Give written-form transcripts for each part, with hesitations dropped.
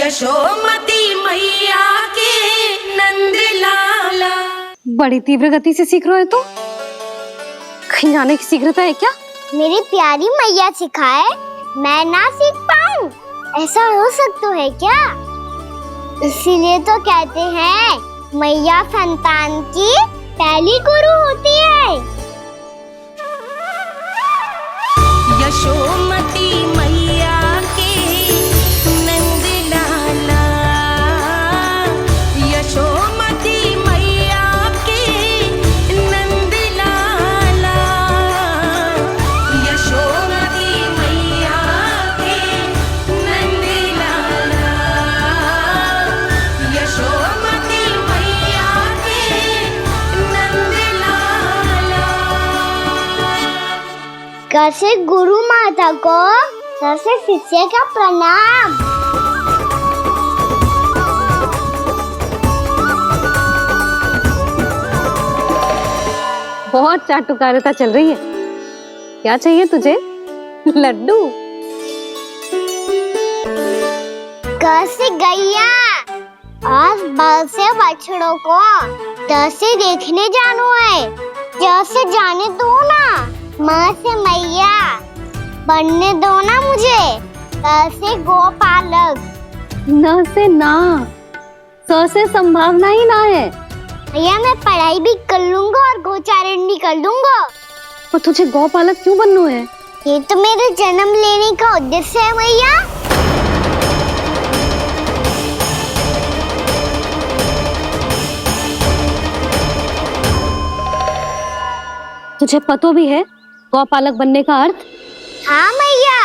यशोमती मैया के नंद लाला। बड़ी तीव्र गति से सीख रहे हो तो कहीं आने की शीघ्रता है क्या? मेरी प्यारी मैया सिखाए मैं ना सीख पाऊं, ऐसा हो सकता है क्या? इसीलिए तो कहते हैं मैया संतान की पहली गुरु होती है। यशोमती मैया के नंद लाला, यशोमती मैया के नंद लाला, यशोमती मैया के नंद लाला, यशोमती मैया के नंद लाला। कैसे गुरु माता को सबसे शिष्य का प्रणाम। बहुत चाटुकारिता चल रही है। क्या चाहिए तुझे? लड्डू? कैसे गैया और बल से बछड़ों को कैसे देखने जानो है, जैसे जाने दो ना, माँ से मैया बनने दो ना मुझे। कैसे गोपालक न से ना, स से संभावना ही ना है। भैया मैं पढ़ाई भी कर लूंगा और गोचारण भी कर दूंगा। और तुझे गौपालक क्यों बनना है? ये तो मेरे जन्म लेने का उद्देश्य है भैया। तुझे पतो भी है गौपालक बनने का अर्थ? हाँ भैया,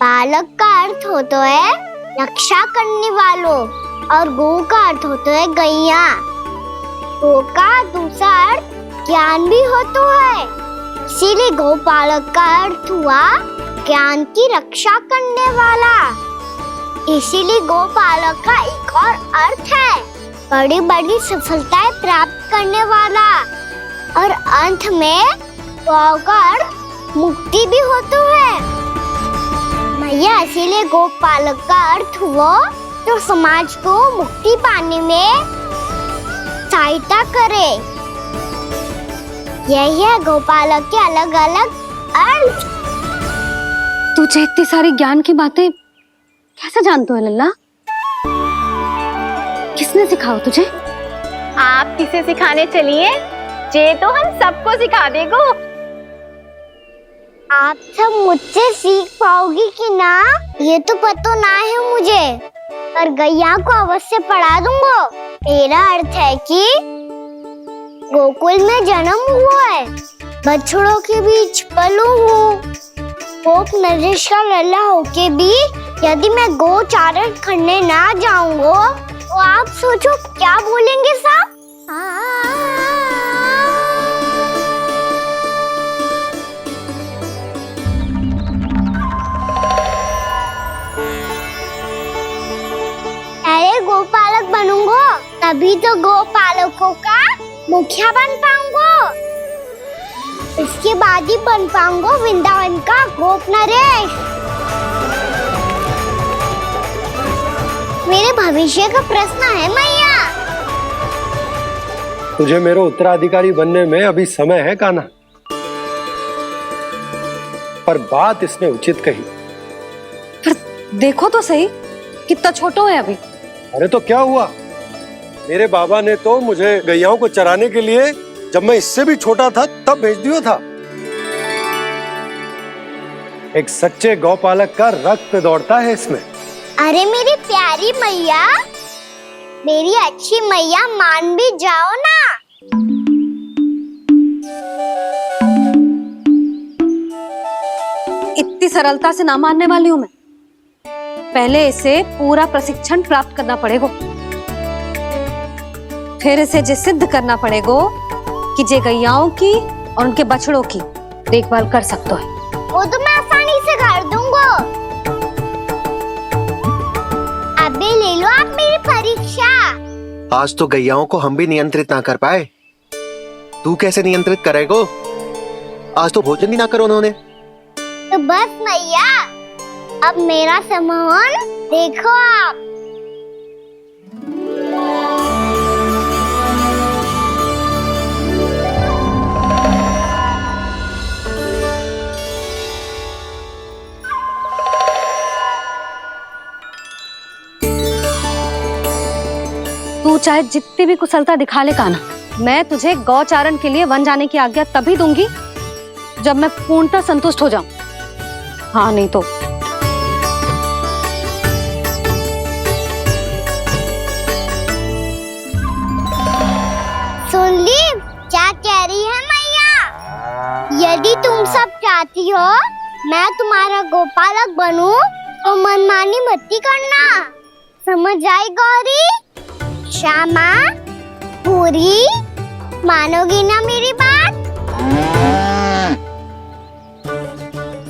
पालक का अर्थ होता है रक्षा करने वालों और गो का अर्थ होता है गैया। गो का दूसरा अर्थ ज्ञान भी होता है, इसीलिए गोपालक का अर्थ हुआ ज्ञान की रक्षा करने वाला। इसीलिए गोपालक का एक और अर्थ है बड़ी बड़ी सफलताएं प्राप्त करने वाला, और अंत में गौ का अर्थ मुक्ति भी होता है। भैया इसीलिए गोपालक का अर्थ हुआ जो समाज को मुक्ति पाने में सहायता करे। यही है गोपालक के अलग अलग अर्थ। तुझे इतनी सारी ज्ञान की बातें कैसे जानते हो लल्ला? किसने सिखाओ तुझे? आप किसे सिखाने चलिए, जे तो हम सबको सिखा देगो। आप सब मुझसे सीख पाओगी कि ना ये तो पता ना है मुझे, पर गैया को अवश्य पढ़ा दूंगा। मेरा अर्थ है कि गोकुल में जन्म हुआ है, बछड़ों के बीच पलू हूँ, गोप नरेश का लल्ला होके भी यदि मैं गोचारण करने ना जाऊंगा तो आप सोचो क्या बोलेंगे साहब? अरे गोपालक बनूंगा तभी तो गोपालकों का मुखिया बन पाऊंगा, इसके बाद ही बन पाऊंगा वृंदावन का गोप नरेश। मेरे भविष्य का प्रश्न है मैया। तुझे मेरा उत्तराधिकारी बनने में अभी समय है कान्हा, पर बात इसने उचित कही। पर देखो तो सही कितना छोटा है अभी। अरे तो क्या हुआ, मेरे बाबा ने तो मुझे गैयाओं को चराने के लिए जब मैं इससे भी छोटा था तब भेज दिया था। एक सच्चे गौपालक का रक्त दौड़ता है इसमें। अरे मेरी प्यारी मैया, मेरी अच्छी मैया, मान भी जाओ ना। इतनी सरलता से ना मानने वाली हूँ मैं। पहले इसे पूरा प्रशिक्षण प्राप्त करना पड़ेगा, फिर इसे जे सिद्ध करना पड़ेगा कि जे गैयाओं की और उनके बछड़ों की देखभाल कर सकता है। वो तो मैं आसानी से कर दूंगा। अबे ले लो आप मेरी परीक्षा। आज तो गैयाओं को हम भी नियंत्रित ना कर पाए, तू कैसे नियंत्रित करेगो? आज तो भोजन भी ना करो उन्होंने। तो बस मैया, अब मेरा सम्मान देखो आप। तू चाहे जितनी भी कुशलता दिखा ले कान्हा, मैं तुझे गौचारण के लिए वन जाने की आज्ञा तभी दूंगी जब मैं पूर्णतः संतुष्ट हो जाऊं। हाँ नहीं तो सुन ली क्या कह रही है मैया? यदि तुम सब चाहती हो मैं तुम्हारा गोपालक बनूं तो मनमानी मत करना, समझ आई गौरी? श्यामा, पूरी, मानोगी ना मेरी बात?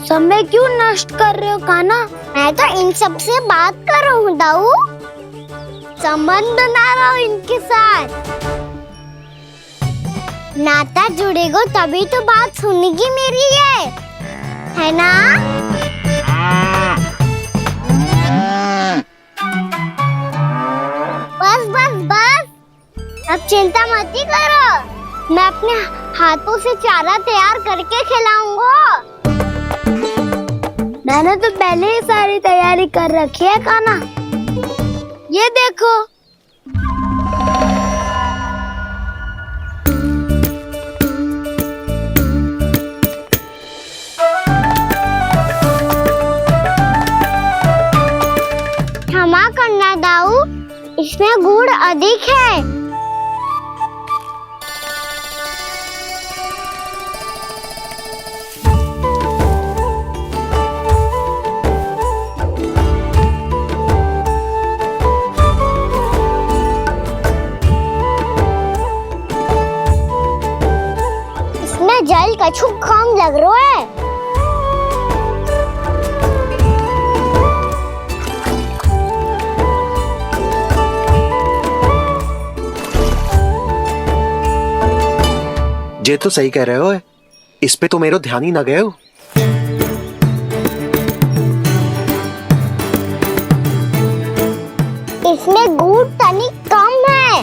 समय क्यों नष्ट कर रहे हो कान्हा? मैं तो इन सब से बात कर रहा हूँ दाऊ, संबंध बना रहा हूँ इनके साथ। नाता जुड़ेगा तभी तो बात सुनेगी मेरी है ना? बस बस बस, अब चिंता मत ही करो, मैं अपने हाथों से चारा तैयार करके खिलाऊंगा। मैंने तो पहले ही सारी तैयारी कर रखी है कान्हा, ये देखो। क्षमा करना दाऊ, इसमें गुड़ अधिक है। इसमें जल कछु कम लग रहा है। ये तो सही कह रहे हो, इस पे तो मेरा ध्यान ही ना गए हो। इसमें गुड़ तनिक कम है।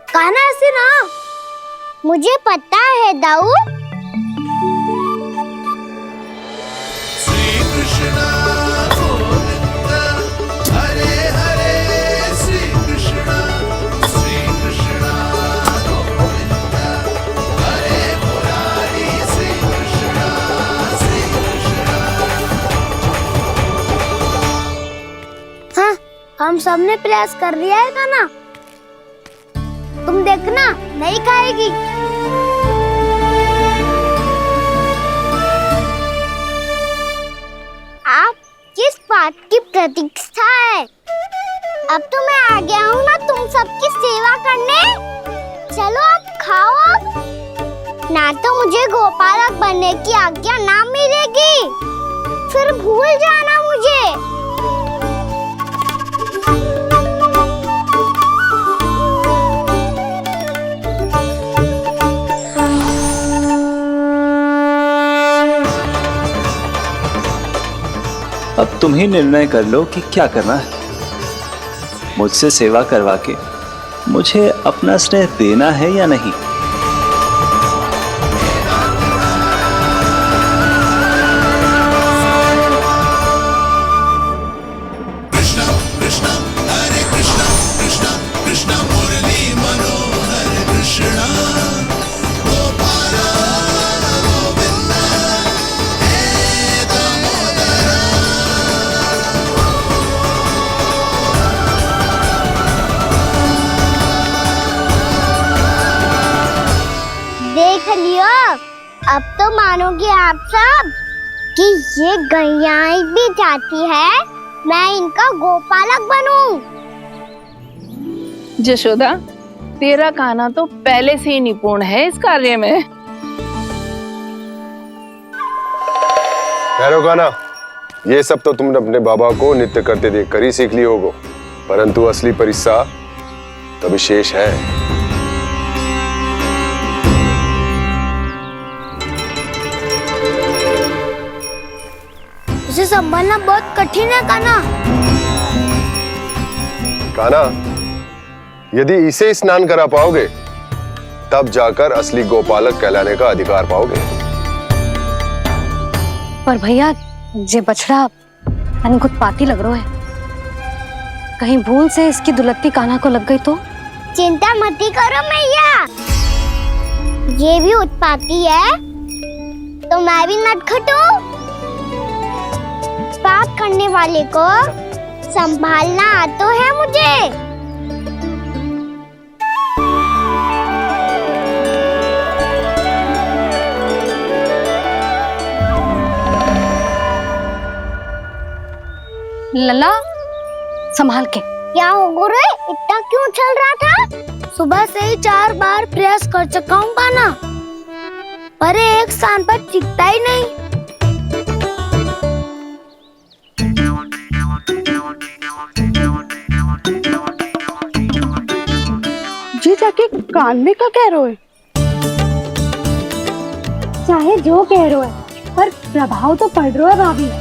कान्हा ऐसे ना, मुझे पता है दाऊ। हम सबने प्रयास कर लिया है कान्हा, तुम देखना नहीं खाएगी। आप किस बात की प्रतीक्षा है? अब तो मैं आ गया हूँ ना तुम सबकी सेवा करने। चलो अब खाओ अब, ना तो मुझे गोपालक बनने की आज्ञा ना मिलेगी, फिर भूल जाना मुझे। अब तुम ही निर्णय कर लो कि क्या करना है। मुझसे सेवा करवा के मुझे अपना स्नेह देना है या नहीं। देख लियो, अब तो मानोगे आप सब कि ये गैयाएं भी चाहती है मैं इनका गोपालक बनूं। जशोदा, तेरा कान्हा तो पहले से ही निपुण है इस कार्य में। ठहरो कान्हा, ये सब तो तुमने अपने बाबा को नृत्य करते देखकर ही सीख ली होगो, परंतु असली परिश्रम तो विशेष है। उसे संभालना बहुत कठिन है कान्हा। कान्हा, यदि इसे स्नान करा पाओगे तब जाकर असली गोपालक कहलाने का अधिकार पाओगे। पर भैया, ये बछड़ा उत्पाती लग रहा है। कहीं भूल से इसकी दुलत्ती कान्हा को लग गई तो? चिंता मत करो मैया, ये भी उत्पाती है तो मैं भी नटखट हूँ। पाप करने वाले को संभालना आता है मुझे। लला संभाल के। क्या हो गुरु, इतना क्यों चल रहा था? सुबह से ही 4 बार प्रयास कर चुका हूँ कान्हा, पर एक स्थान पर टिकता ही नहीं। जी जाके कानने का कह रहे हो? चाहे जो कह रहे हो पर प्रभाव तो पड़ रहा है भाभी।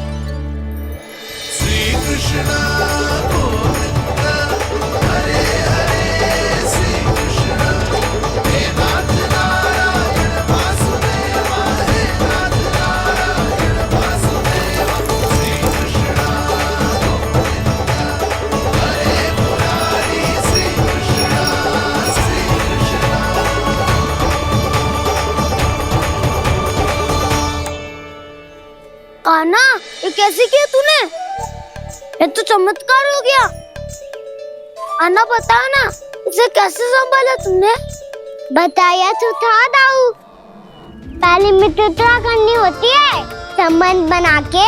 कान्हा, ये कैसे किया तूने? ये तो चमत्कार हो गया। कान्हा बता ना, इसे कैसे संभाला तुमने? बताया तो था दाऊ, पहले मित्रता करनी होती है, संबंध बना के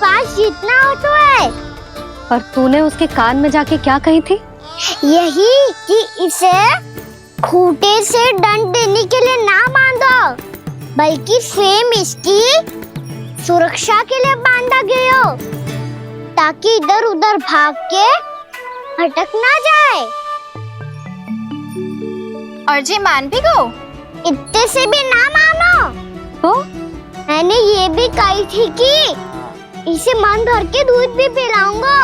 पास जीतना होता है। पर तूने उसके कान में जाके क्या कही थी? यही कि इसे खूंटे से दंड देने के लिए ना बांधो, बल्कि स्वयं इसकी सुरक्षा के लिए बांधा गया हो, ताकि इधर उधर भाग के भटक ना जाए। और जी मान भी गो? इतने से भी ना मानो। तो मैंने ये भी कही थी कि इसे मन भर के दूध भी पिलाऊंगा,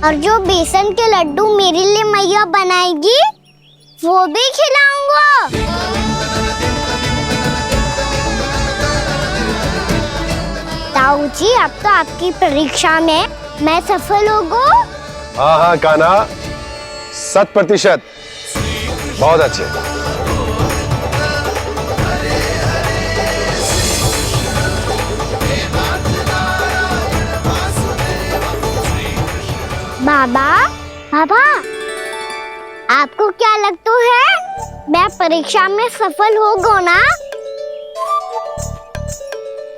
और जो बेसन के लड्डू मेरे लिए मैया बनाएगी वो भी खिलाऊंगा। ताऊ जी, अब तो आपकी परीक्षा में मैं सफल हो गो। हाँ हाँ कान्हा, 100%। बहुत अच्छे। बाबा, बाबा, आपको क्या लगता है मैं परीक्षा में सफल हो गो ना?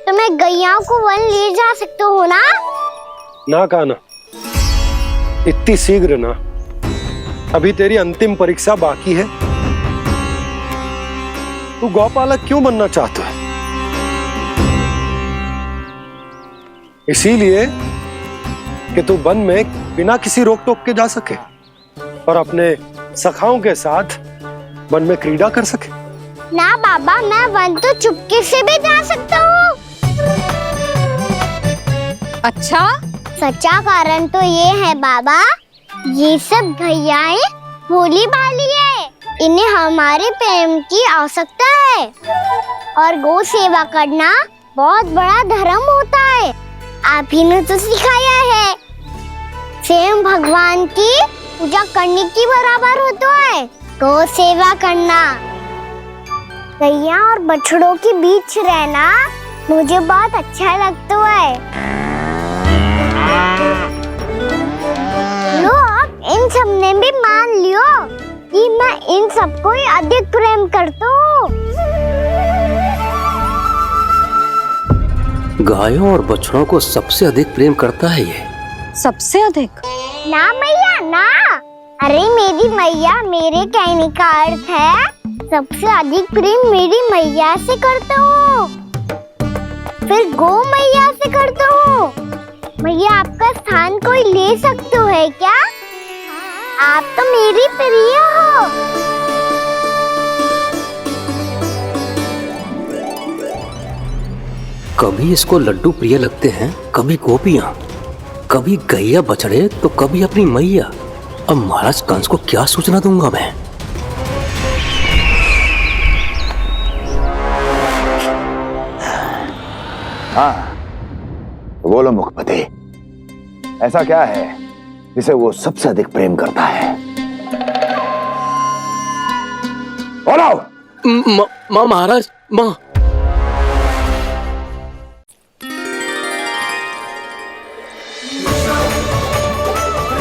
तो मैं गैयाओं को वन ले जा सकता हूँ ना? ना कान्हा, इतनी शीघ्र ना, अभी तेरी अंतिम परीक्षा बाकी है। तू गौपालक क्यों बनना चाहता है? इसीलिए कि तू वन में बिना किसी रोक टोक के जा सके और अपने सखाओं के साथ वन में क्रीड़ा कर सके। ना बाबा, मैं वन तो चुपके से भी जा सकता हूँ। अच्छा, सच्चा कारण तो ये है बाबा, ये सब गैयाएं भोली भाली है, इन्हें हमारे प्रेम की आवश्यकता है, और गौ सेवा करना बहुत बड़ा धर्म होता है। आप ही ने तो सिखाया है, स्वयं भगवान की पूजा करने की बराबर होता है गौ सेवा करना। गैया और बछड़ों के बीच रहना मुझे बहुत अच्छा लगता है। लो, अब इन सब ने भी मान लियो कि मैं इन सबको ही अधिक प्रेम करता हूँ। गायों और बछड़ों को सबसे अधिक प्रेम करता है ये। सबसे अधिक? ना मैया ना, अरे मेरी मैया, मेरे कहने का अर्थ है सबसे अधिक प्रेम मेरी मैया से करता हूँ, फिर गौ मैया से करता हूँ। मैया, आपका स्थान कोई ले सकते है क्या? आप तो मेरी प्रिय हो। कभी इसको लड्डू प्रिय लगते हैं, कभी गोपियां, कभी गैया बछड़े, तो कभी अपनी मैया। अब महाराज कंस को क्या सूचना दूंगा मैं? हाँ बोलो मुखपति, ऐसा क्या है जिसे वो सबसे अधिक प्रेम करता है? बोलो। माँ महाराज, माँ।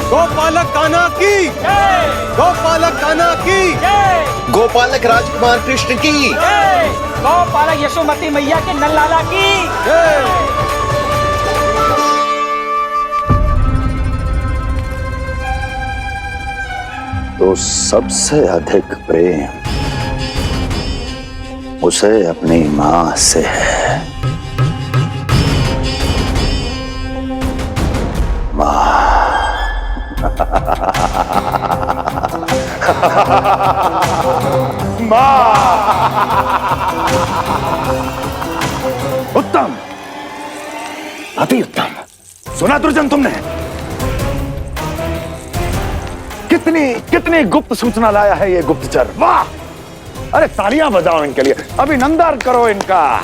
गोपालक कान्हा की, गोपालक कान्हा की, गोपालक राजकुमार कृष्ण की, गोपालक यशोमती मैया के नललाला की। तो सबसे अधिक प्रेम उसे अपनी मां से है। उत्तम, अति उत्तम। सुना दुर्जन तुमने? कितनी कितनी गुप्त सूचना लाया है ये गुप्तचर। वाह! अरे तालियां बजाओ इनके लिए, अभिनंदन करो इनका।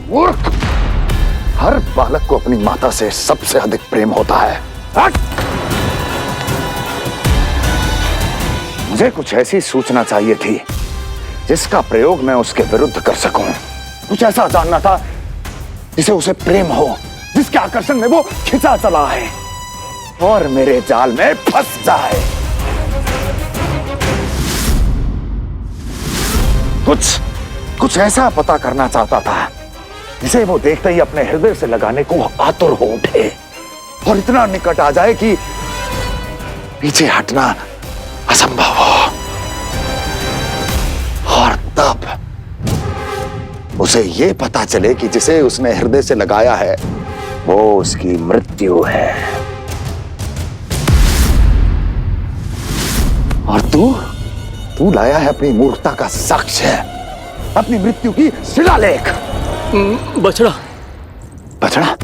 मूर्ख! हर बालक को अपनी माता से सबसे अधिक प्रेम होता है। हट! मुझे कुछ ऐसी सूचना चाहिए थी जिसका प्रयोग मैं उसके विरुद्ध कर सकूं। कुछ ऐसा जानना था जिसे उसे प्रेम हो, जिसके आकर्षण में वो खिंचा चला है और मेरे जाल में फंस जाए। कुछ ऐसा पता करना चाहता था जिसे वो देखते ही अपने हृदय से लगाने को आतुर हो उठे और इतना निकट आ जाए कि पीछे हटना असंभव हो। और तब उसे ये पता चले कि जिसे उसने हृदय से लगाया है वो उसकी मृत्यु है। और तू लाया है अपनी मूर्खता का साक्ष्य, अपनी मृत्यु की शिलालेख। बछड़ा। बछड़ा?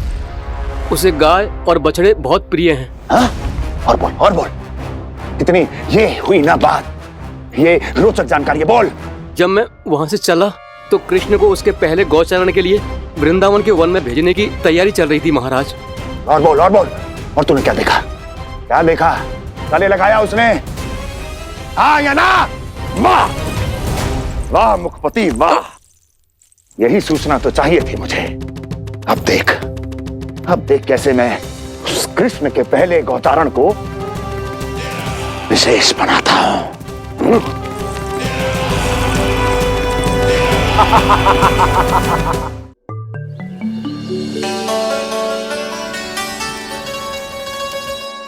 उसे गाय और बछड़े बहुत प्रिय हैं। हाँ? और बोल। कितनी ये हुई ना बात, ये रोचक जानकारी है, बोल। जब मैं वहां से चला तो कृष्ण को उसके पहले गौचारण के लिए वृंदावन के वन में भेजने की तैयारी चल रही थी महाराज। और बोल। और तूने क्या देखा? गले लगाया उसने? हाँ या ना? वाह मुखपति वाह! यही सूचना तो चाहिए थी मुझे। अब देख कैसे मैं उस कृष्ण के पहले गौचारण को विशेष बनाता हूं।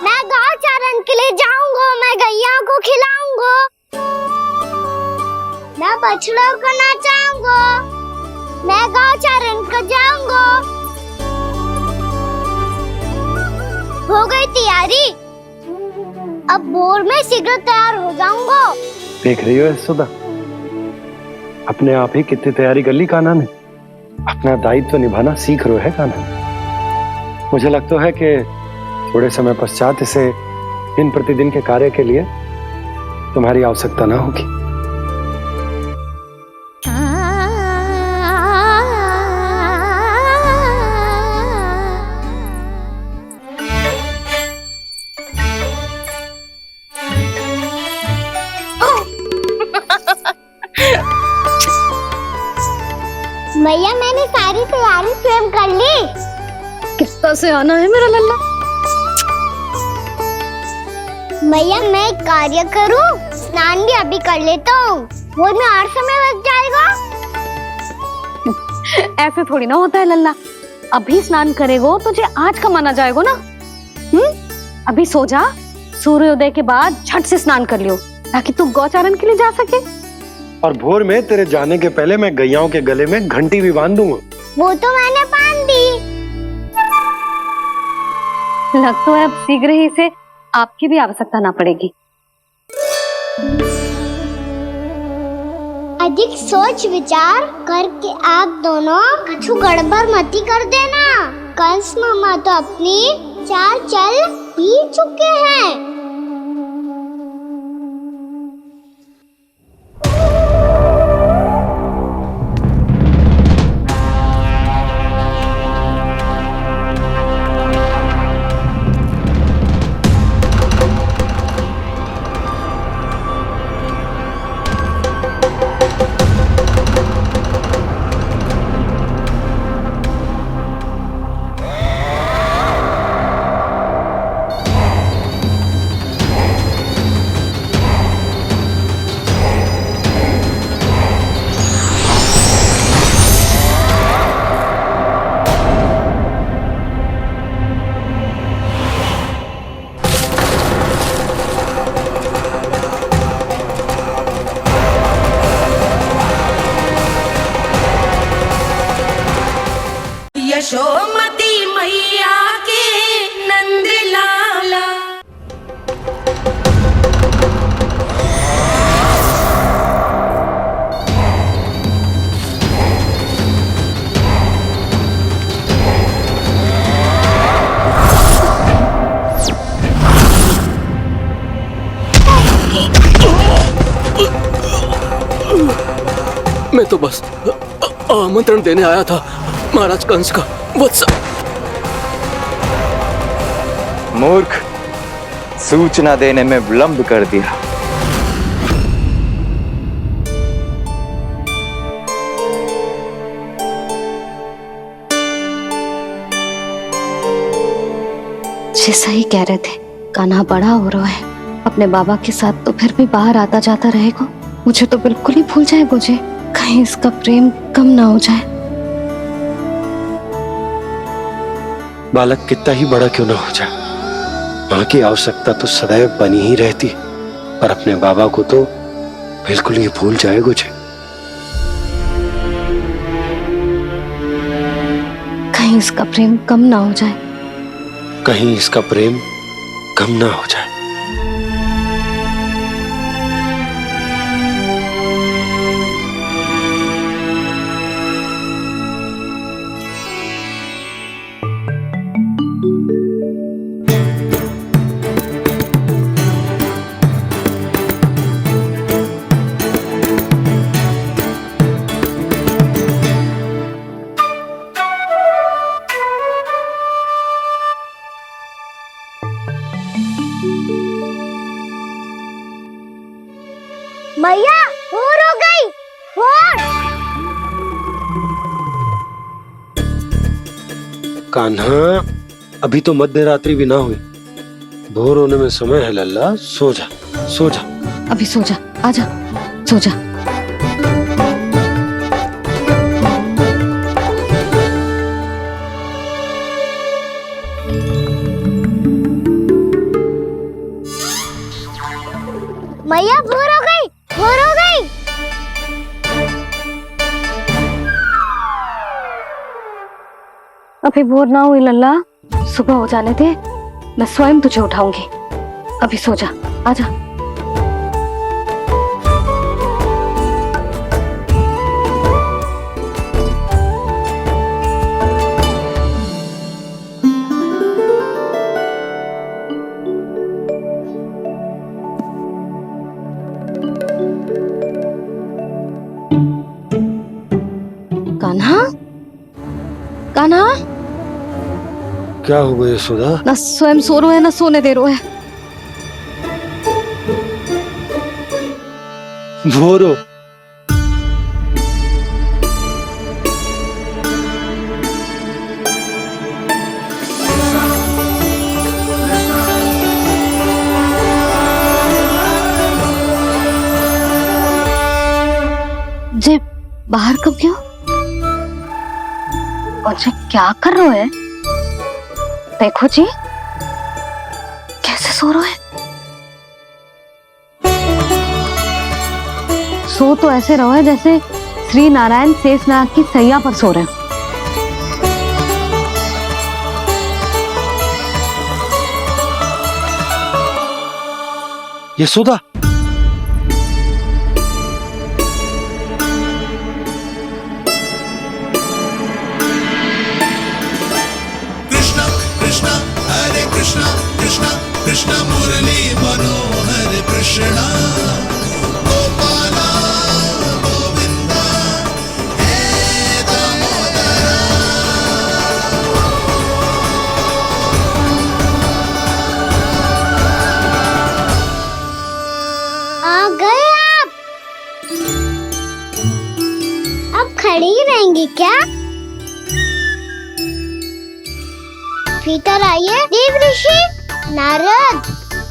मैं गौचारण के लिए जाऊंगा, मैं गैया को खिलाऊंगा, मैं बछड़ों को नचाऊंगा, मैं गौचारण को जाऊंगा। हो गई तैयारी, अब भोर में शीघ्र तैयार हो जाऊंगा। देख रही हो सुधा, अपने आप ही कितनी तैयारी कर ली कान्हा ने। अपना दायित्व निभाना सीख रहे है कान्हा। मुझे लगता है कि थोड़े समय पश्चात इसे दिन प्रतिदिन के कार्य के लिए तुम्हारी आवश्यकता ना होगी। भैया मैंने सारी तैयारी स्वयं कर ली। कितना से आना है मेरा लल्ला? भैया मैं एक कार्य करूं, स्नान भी अभी कर लेता हूँ, वो में और समय बच जाएगा। ऐसे थोड़ी ना होता है लल्ला, अभी स्नान करेगो तुझे आज का माना जाएगा ना। अभी सो जा, सूर्योदय के बाद झट से स्नान कर लियो ताकि तू गौचारण के लिए जा सके। और भोर में तेरे जाने के पहले मैं गैयाओं के गले में घंटी भी बांध दूंगा। वो तो मैंने बांध दी। लग तो है अब शीघ्र ही से आपकी भी आवश्यकता ना पड़ेगी। अधिक सोच विचार करके आप दोनों कछु गड़बड़ मती कर देना। कंस मामा तो अपनी चाल चल ही चुके हैं। गोमती मैया के नंद लाला। मैं तो बस आमंत्रण देने आया था महाराज कंस का वत्स। मूर्ख, सूचना देने में विलंब कर दिया। जी सही कह रहे थे, कान्हा बड़ा हो रहा है, अपने बाबा के साथ तो फिर भी बाहर आता जाता रहेगा। मुझे तो बिल्कुल ही भूल जाए मुझे, कहीं इसका प्रेम कम ना हो जाए। बालक कितना ही बड़ा क्यों ना हो जाए, माँ की आवश्यकता तो सदैव बनी ही रहती, पर अपने बाबा को तो बिल्कुल ही भूल जाए मुझे। कहीं इसका प्रेम कम ना हो जाए, कहीं इसका प्रेम कम ना हो जाए। मैया भोर हो गई, भोर। कान्हा, अभी तो मध्य रात्रि भी ना हुई, भोर होने में समय है लल्ला, सो जा सो जा। अभी सो जा, आजा सो जा। मैया भोर हो गई, भोर हो गई। अभी भोर ना हुई लल्ला, सुबह हो जाने दे, मैं स्वयं तुझे उठाऊंगी। अभी सो जा, आजा। कान्हा, कान्हा, क्या हो गया यशोदा? ना स्वयं सो रो है ना सोने दे रो है। भोर हो। जे बाहर कब क्यों? और जे क्या कर रहे है? देखो जी, कैसे सो रहे है। सो तो ऐसे रहो है जैसे श्री नारायण शेषनाग की सैया पर सो रहे हो। यशोदा, आ गए आप। अब खड़ी ही रहेंगी क्या? भीतर आइए। देव ऋषि नारद,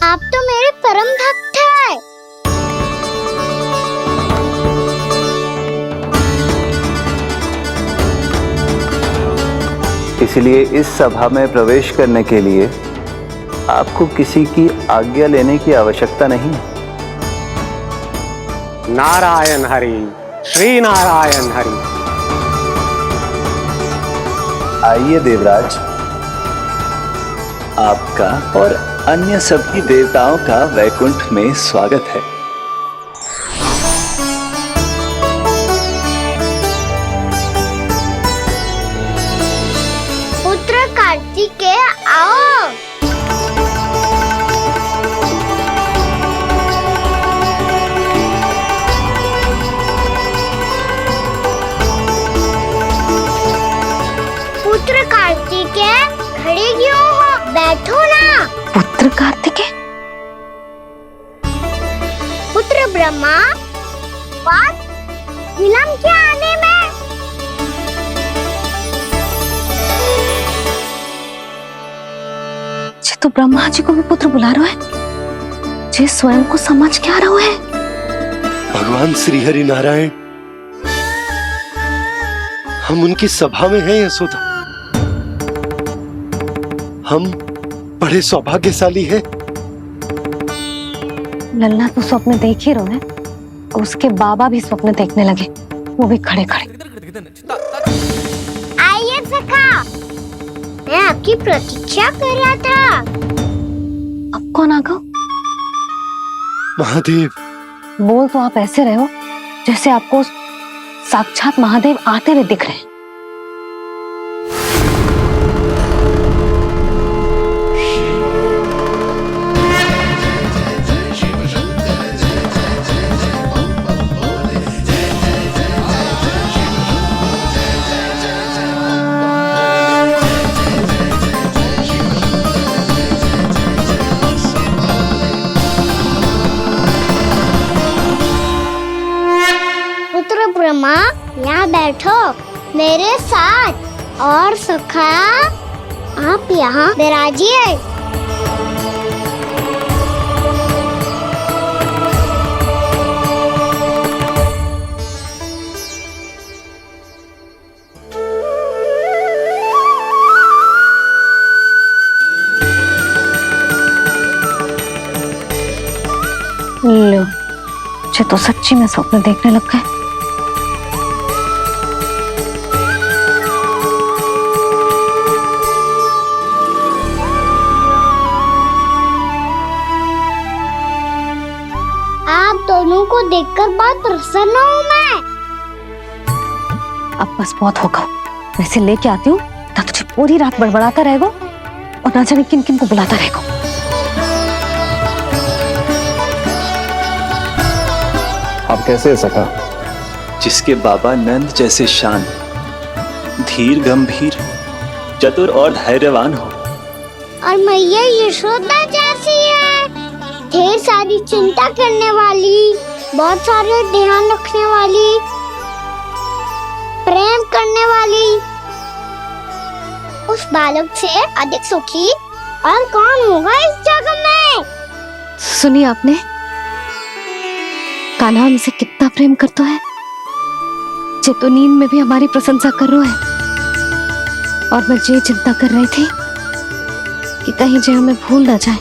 आप तो मेरे परम भक्त हैं। इसलिए इस सभा में प्रवेश करने के लिए आपको किसी की आज्ञा लेने की आवश्यकता नहीं है। नारायण हरि, श्री नारायण हरि। आइए देवराज, आपका और अन्य सभी देवताओं का वैकुंठ में स्वागत है। पुत्र कार्तिकेय आओ। पुत्र कार्तिकेय खड़े क्यों हो, बैठो ना। पुत्र कार्तिकेय? पुत्र ब्रह्मा, बात विलंब क्या आने में? जे तो ब्रह्मा जी को भी पुत्र बुला रहा है, जे स्वयं को समझ क्या रहा है। भगवान श्री हरि नारायण, हम उनकी सभा में हैं यशोदा। हम बड़े सौभाग्यशाली हैं। लल्ला तो स्वप्न देख ही रहे हैं, उसके बाबा भी स्वप्न देखने लगे, वो भी खड़े खड़े। आइए सखा, मैं आपकी प्रतीक्षा कर रहा था। अब कौन आ गया? महादेव। बोल तो आप ऐसे रहे हो जैसे आपको साक्षात महादेव आते हुए दिख रहे हैं। पुत्र ब्रह्मा, यहाँ बैठो मेरे साथ। और सखा, आप यहाँ विराजिए। लो, जे तो सच्ची में स्वप्न देखने लग गए। आप दोनों को देखकर बहुत प्रसन्न हूँ मैं। अब बस बहुत होगा, वैसे लेके आती हूँ तो तुझे पूरी रात बड़बड़ाता रहेगा और ना जाने किन किन को बुलाता रहेगा। आप कैसे है सखा? जिसके बाबा नंद जैसे शांत, धीर गंभीर, चतुर और धैर्यवान हो, और मैया यशोदा जैसी है, ढेर सारी चिंता करने वाली, बहुत सारे ध्यान रखने वाली, प्रेम करने वाली। उस बालक से अधिक सुखी और कौन होगा इस जगत में? सुनिए आपने, कान्हा हमसे कितना प्रेम करता है, जे तो नींद में भी हमारी प्रशंसा कर रहा है। और मैं ये चिंता कर रही थी कि कहीं जे हमें भूल ना जाए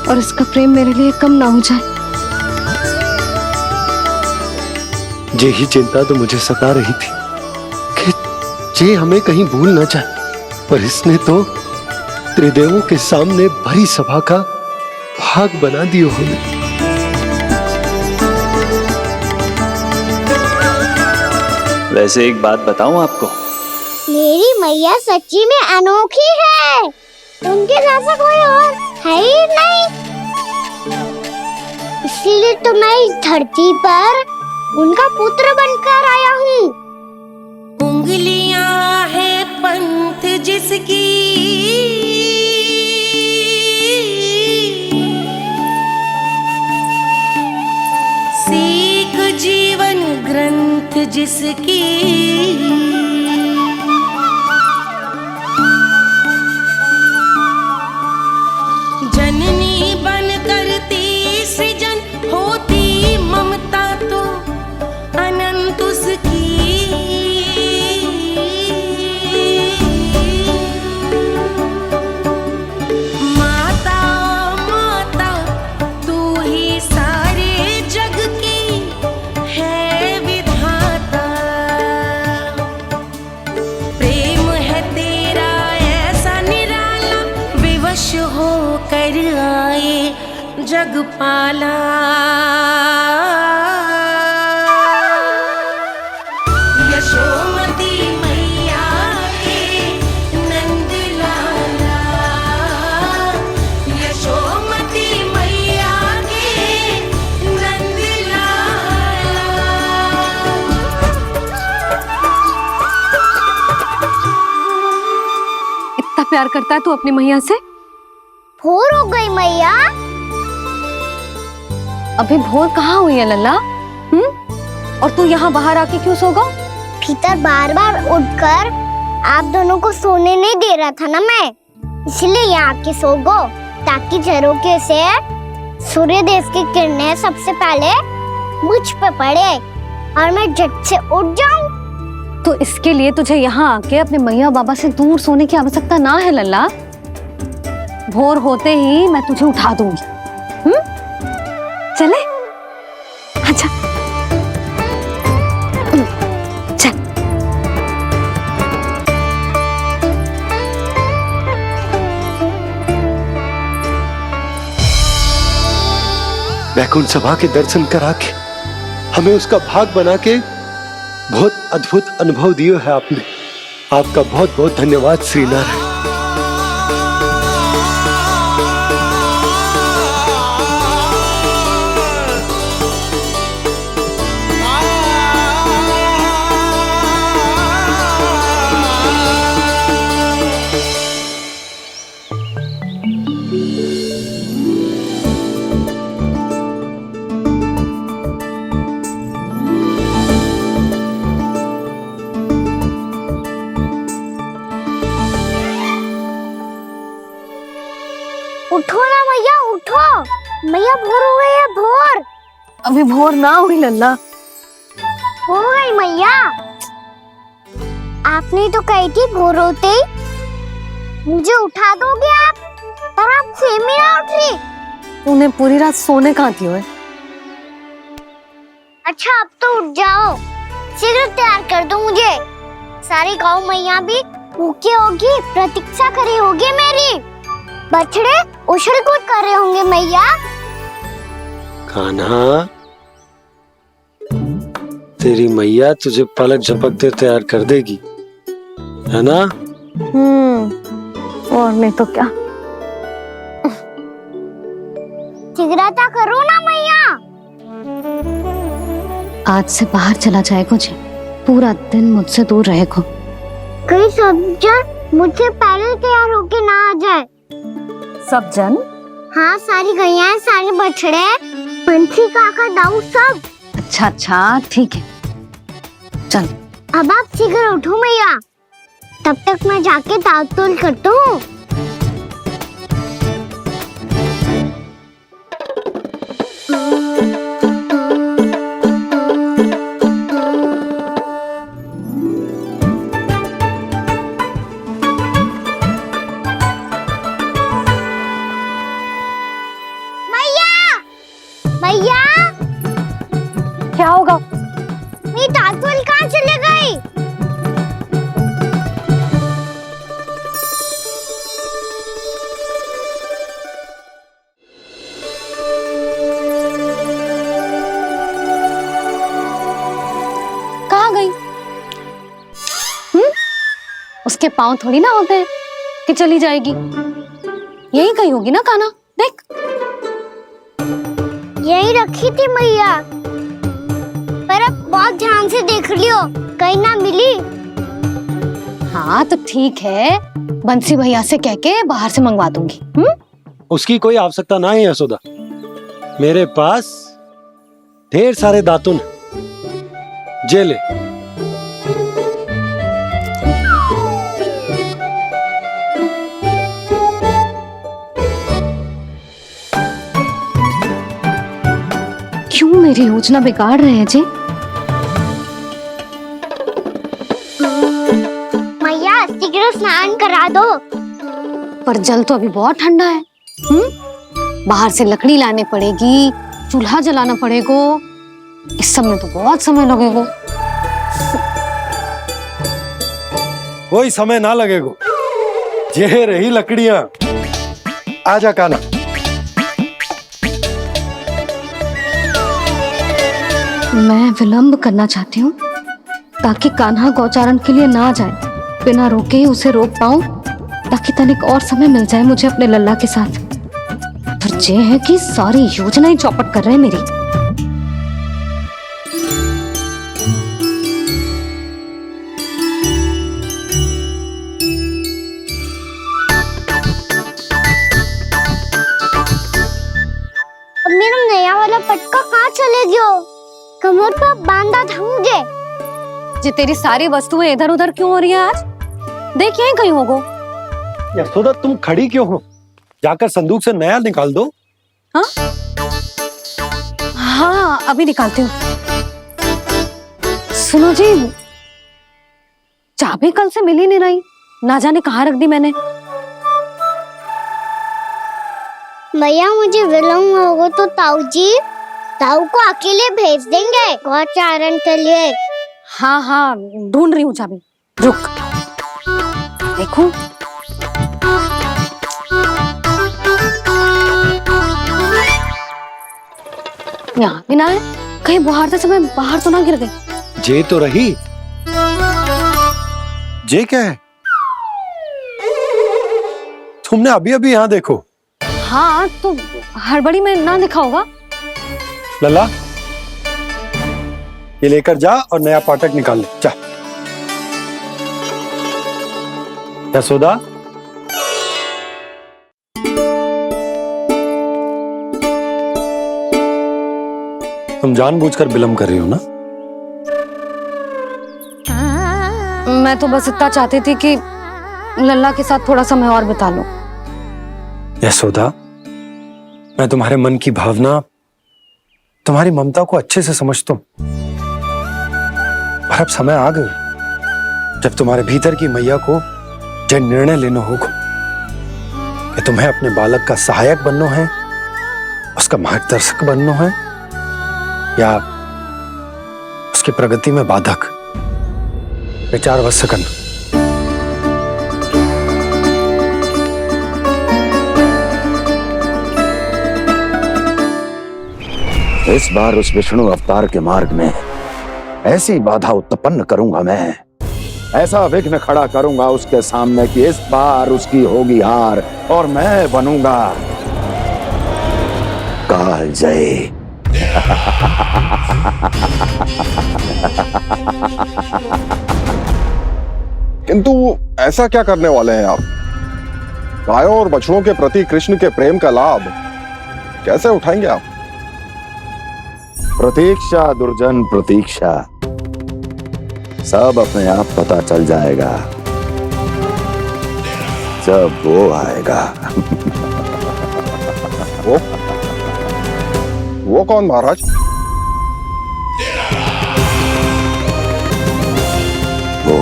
और इसका प्रेम मेरे लिए कम ना हो जाए। यही चिंता तो मुझे सता रही थी कि जे हमें कहीं भूल ना जाए, पर इसने तो त्रिदेवों के सामने भरी सभा का भाग बना दियो हमें। वैसे एक बात बताऊं आपको, मेरी मैया सच्ची में अनोखी है, उनके जैसा कोई और है ही नहीं। इसीलिए तो मैं इस धरती पर उनका पुत्र बनकर आया हूँ। उंगलियां है पंथ जिसकी, सीख जीवन ग्रंथ जिसकी, जननी बन करती सृजन होती ममता तो अनंत उसकी। माता माता तू ही सारे जग की है विधाता। जग पाला। यशोमती मैया के नंद लाला, यशोमती मैया के नंद लाला। इतना प्यार करता है तू अपनी मैया से? भोर हो गई मैया। अभी भोर कहाँ हुई है लल्ला? और तू यहाँ बाहर आके क्यों सो गया? भीतर बार बार उठकर आप दोनों को सोने नहीं दे रहा था ना मैं, इसलिए यहाँ आके सो गो, ताकि झरोखे से सूर्य देव की किरणें सबसे पहले मुझ पे पड़े और मैं झट से उठ जाऊं। तो इसके लिए तुझे यहाँ आके अपने मैया बाबा से दूर सोने की आवश्यकता ना है लल्ला। भोर होते ही मैं तुझे उठा दूंगी। चले अच्छा चल। वैकुंठ सभा के दर्शन करा के हमें उसका भाग बना के बहुत अद्भुत अनुभव दिया है आपने। आपका बहुत बहुत धन्यवाद श्रीनारायण। उठो ना मैया, उठो। मैया भोर हो गई है, भोर। अभी भोर ना हुई लल्ला। हो गई मैया। आपने तो कही थी भोर होते ही मुझे उठा दोगे आप, पर आप सेम ही ना उठ रही। तूने पूरी रात सोने कहाँ थी ओए? अच्छा अब तो उठ जाओ, शीघ्र तैयार कर दो मुझे। सारी गाँव मैया भी भूखी होगी, प्रतीक्षा करी होगी मेरी। बछड़े उछल कूद कर रहे होंगे मैया। कान्हा, तेरी मैया तुझे पलक झपकते तैयार कर देगी, है ना? और नहीं तो क्या। शीघ्रता करो ना मैया। आज से बाहर चला जाएगा जी, पूरा दिन मुझसे दूर रहेगा। कहीं सब जन मुझसे पहले तैयार होके ना आ जाए। सब जन? हाँ, सारी गैया, सारे बछड़े, पंछी, काका, दाऊ सब। अच्छा अच्छा ठीक है, चल। अब आप शीघ्र उठो मैया, तब तक मैं जाके ताल-तोल करता हूँ। मैया, क्या होगा? मेरी ताल-तोल कहाँ चले गई? कहाँ गई? उसके पाँव थोड़ी ना होते हैं कि चली जाएगी। यही कहीं होगी ना कान्हा, देख। यही रखी थी मैया, पर अब बहुत ध्यान से देख लियो, कहीं ना मिली। हाँ तो ठीक है, बंसी भैया से कह के बाहर से मंगवा दूंगी। उसकी कोई आवश्यकता ना है यशोदा, मेरे पास ढेर सारे दातुन जे ले। क्यों मेरी योजना बिगाड़ रहे हैं जी? मैया शीघ्र स्नान करा दो। पर जल तो अभी बहुत ठंडा है। बाहर से लकड़ी लाने पड़ेगी, चूल्हा जलाना पड़ेगा, इस सब में तो बहुत समय लगेगा। कोई समय ना लगेगा, ये रही लकड़ियां। आजा कान्हा। मैं विलंब करना चाहती हूँ ताकि कान्हा गौचारण के लिए ना जाए। बिना रोके ही उसे रोक पाऊं ताकि तनिक और समय मिल जाए मुझे अपने लल्ला के साथ। पर ये है कि सारी योजना ही चौपट कर रहे हैं मेरी। अब मेरा नया वाला पटका कहाँ चले गयो? कमर पर बांधा था मुझे। जी तेरी सारी वस्तुएं इधर उधर क्यों हो रही है आज? देख यहीं कहीं होगो। यशोदा तुम खड़ी क्यों हो? जाकर संदूक से नया निकाल दो। हाँ हाँ अभी निकालती हूँ। सुनो जी, चाबी कल से मिल ही नहीं रही, ना जाने कहाँ रख दी मैंने। भैया मुझे विलम्ब होगा तो ताऊ को अकेले भेज देंगे गौचारण के लिए। हाँ हाँ ढूंढ रही हूँ चाबी, रुक। देखूं यहाँ भी ना है, कहीं बुहारते समय बाहर तो ना गिर गई। जे तो रही। जे क्या है? तुमने अभी अभी यहाँ देखो। हाँ तो हड़बड़ी में ना दिखा होगा। लल्ला ये लेकर जा और नया पाठक निकाल ले, जा। यशोदा तुम जानबूझकर विलंब कर रही हो ना? मैं तो बस इतना चाहती थी कि लल्ला के साथ थोड़ा समय और बिता लूं। यशोदा मैं तुम्हारे मन की भावना, तुम्हारी ममता को अच्छे से समझता हूं, पर अब समय आ गया जब तुम्हारे भीतर की मैया को यह निर्णय लेना होगा कि तुम्हें अपने बालक का सहायक बनना है, उसका मार्गदर्शक बनना है, या उसकी प्रगति में बाधक। विचार अवश्य करना। इस बार उस विष्णु अवतार के मार्ग में ऐसी बाधा उत्पन्न करूंगा मैं, ऐसा विघ्न खड़ा करूंगा उसके सामने कि इस बार उसकी होगी हार और मैं बनूंगा कालजयी। किंतु ऐसा क्या करने वाले हैं आप? गायों और बछड़ों के प्रति कृष्ण के प्रेम का लाभ कैसे उठाएंगे आप? प्रतीक्षा दुर्जन प्रतीक्षा, सब अपने आप पता चल जाएगा जब वो आएगा। वो कौन महाराज? वो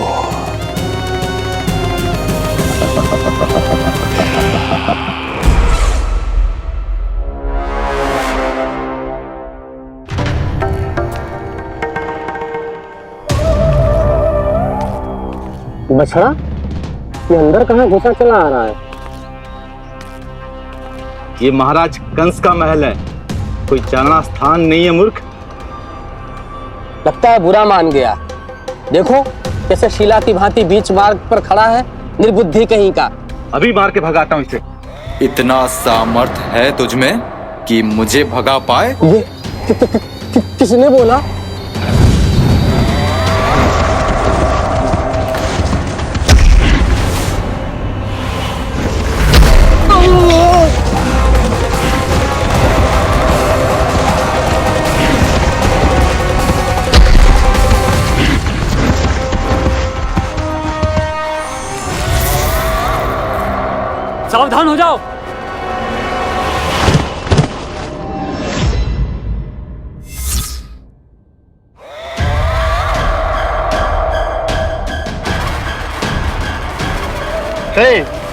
बछड़ा ये अंदर कहाँ घुसा चला आ रहा है? ये महाराज कंस का महल है, कोई चलना स्थान नहीं है मूर्ख। लगता है बुरा मान गया। देखो कैसे शिला की भांति बीच मार्ग पर खड़ा है, निर्बुद्धि कहीं का। अभी मार के भगाता हूँ इसे। इतना सामर्थ है तुझमें कि मुझे भगा पाए? ये किसने बोला? सावधान हो जाओ।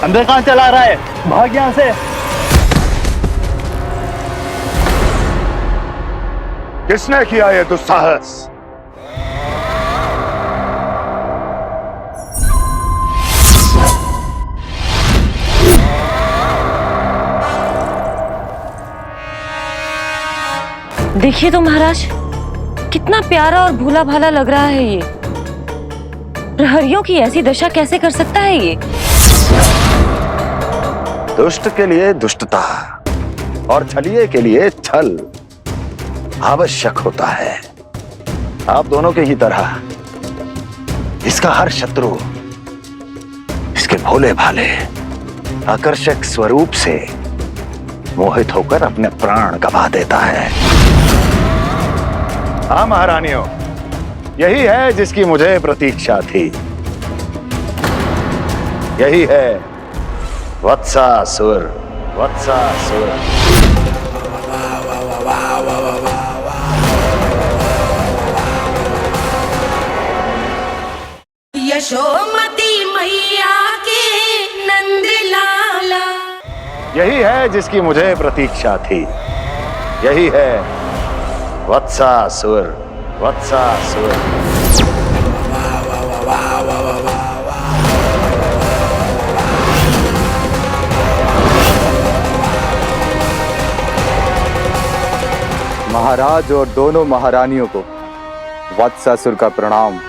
अंदर कहाँ चला रहा है? भाग यहाँ से। किसने किया ये दुस्साहस? देखिए तो महाराज, कितना प्यारा और भूला भाला लग रहा है ये। प्रहरियों की ऐसी दशा कैसे कर सकता है ये? दुष्ट के लिए दुष्टता और छलिए के लिए छल आवश्यक होता है। आप दोनों के ही तरह इसका हर शत्रु इसके भोले भाले आकर्षक स्वरूप से मोहित होकर अपने प्राण गंवा देता है। हाँ महारानियों, यही है जिसकी मुझे प्रतीक्षा थी। यही है वत्सासुर। वत्सासुर। यशोमती मैया के नंद लाला। यही है जिसकी मुझे प्रतीक्षा थी। यही है वत्सासुर। वत्सासुर। महाराज और दोनों महारानियों को वत्सासुर का प्रणाम।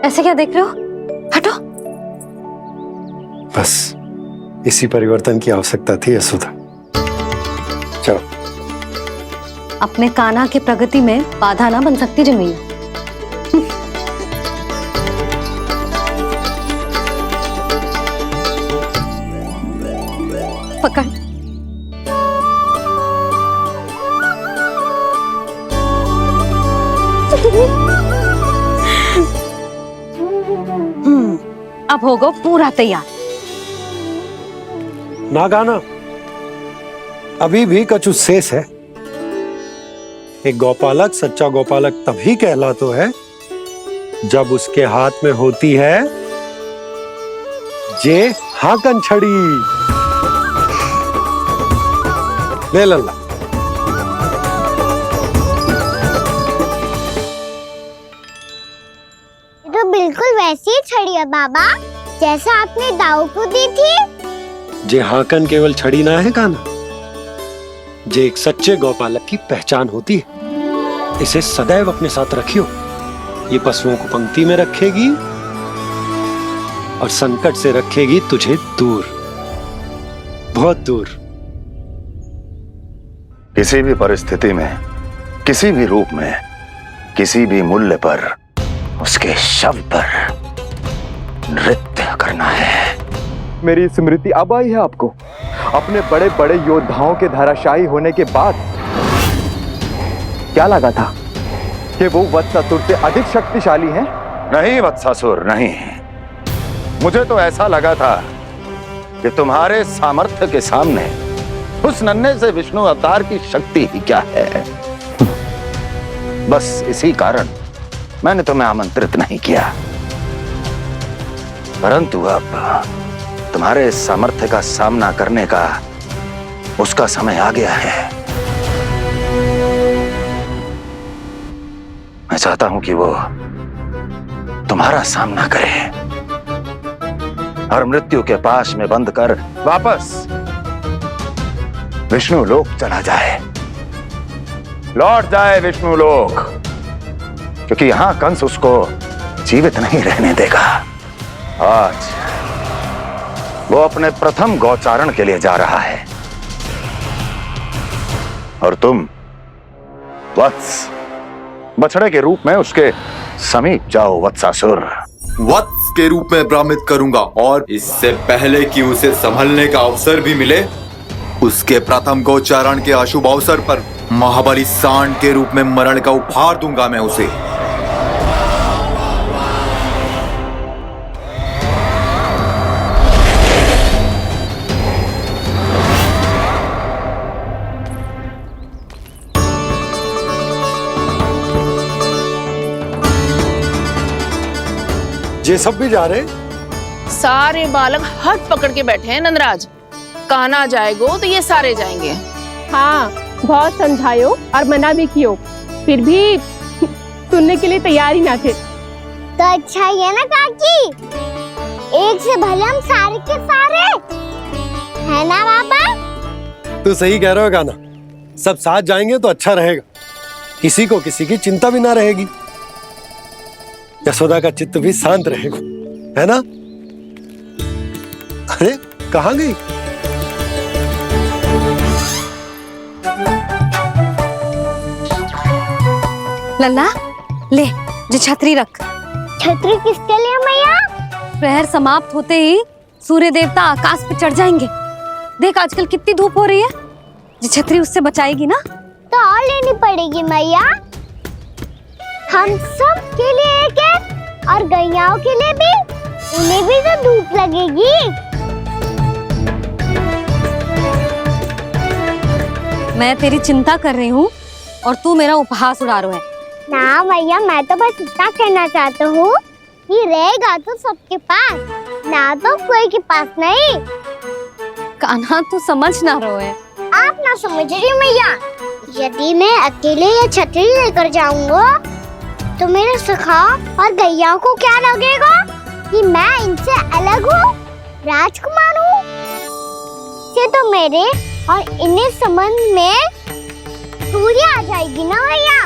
ऐसे क्या देख रहे हो? हटो। बस इसी परिवर्तन की आवश्यकता थी यशोदा। चलो। अपने कान्हा की प्रगति में बाधा ना बन सकती जमीन। पकड़। अब होगा पूरा तैयार। ना गाना, अभी भी कछु शेष है। एक गौपालक सच्चा गौपालक तभी कहलाता है जब उसके हाथ में होती है जे हाकन छड़ी। ले लल्ला। तो बिल्कुल वैसी ही छड़ी है बाबा जैसा आपने दाऊ को दी थी। जे हाकन केवल छड़ी ना है कान्हा, जे एक सच्चे गौपालक की पहचान होती है। इसे सदैव अपने साथ रखियो। ये पशुओं को पंक्ति में रखेगी और संकट से रखेगी तुझे दूर, बहुत दूर। किसी भी परिस्थिति में, किसी भी रूप में, किसी भी मूल्य पर उसके शव पर नृत्य करना है। मेरी स्मृति अब आई है आपको? अपने बड़े बड़े योद्धाओं के धराशायी होने के बाद क्या लगा था कि वो वत्सासुर से अधिक शक्तिशाली हैं? नहीं वत्सासुर, नहीं। मुझे तो ऐसा लगा था कि तुम्हारे सामर्थ्य के सामने उस नन्हे से विष्णु अवतार की शक्ति ही क्या है। बस इसी कारण मैंने तुम्हें आमंत्रित नहीं किया। परंतु अब तुम्हारे सामर्थ्य का सामना करने का उसका समय आ गया है। मैं चाहता हूं कि वो तुम्हारा सामना करे और मृत्यु के पाश में बंद कर वापस विष्णु लोक चला जाए, लौट जाए विष्णु लोक, क्योंकि यहां कंस उसको जीवित नहीं रहने देगा। आज वो अपने प्रथम गौचारण के लिए जा रहा है और तुम वत्स बछड़े के रूप में उसके समीप जाओ वत्सासुर। वत्स के रूप में भ्रमित करूंगा और इससे पहले कि उसे संभलने का अवसर भी मिले, उसके प्रथम गोचारण के अशुभ अवसर पर महाबली सांड के रूप में मरण का उपहार दूंगा मैं उसे। ये सब भी जा रहे? सारे बालक हट पकड़ के बैठे हैं नंदराज। कान्हा जाएगो तो ये सारे जाएंगे। हाँ, बहुत समझायो और मना भी कियो, फिर भी सुनने के लिए तैयार ही ना थे। तो अच्छा ही है ना काकी, एक से भले हम सारे के सारे, है ना पापा? तू सही कह रहे हो गाना, सब साथ जाएंगे तो अच्छा रहेगा, किसी को किसी की चिंता भी ना रहेगी, यशोदा का चित्त भी शांत रहेगा, है ना? अरे कहाँ गई? लल्ला ले, जो छतरी रख। छतरी किसके लिए मैया? प्रहर समाप्त होते ही सूर्य देवता आकाश पे चढ़ जाएंगे। देख आजकल कितनी धूप हो रही है, जो छतरी उससे बचाएगी ना। तो और लेनी पड़ेगी मैया, हम सब के लिए एक एक, और गैयाओं के लिए भी, उन्हें भी तो धूप लगेगी। मैं तेरी चिंता कर रही हूँ और तू मेरा उपहास उड़ा रहा है। ना मैया, मैं तो बस इतना कहना चाहता हूँ कि रहेगा तो सबके पास, ना तो कोई के पास नहीं। कान्हा तू समझ ना रहो है। आप ना समझ रही मैया, यदि मैं अकेले ये छतरी लेकर जाऊंगा तो मेरे सखा और गैयाओं को क्या लगेगा कि मैं इनसे अलग हूँ, राजकुमार हूँ। ये तो मेरे और इन्हें संबंध में दूरी आ जाएगी ना भैया।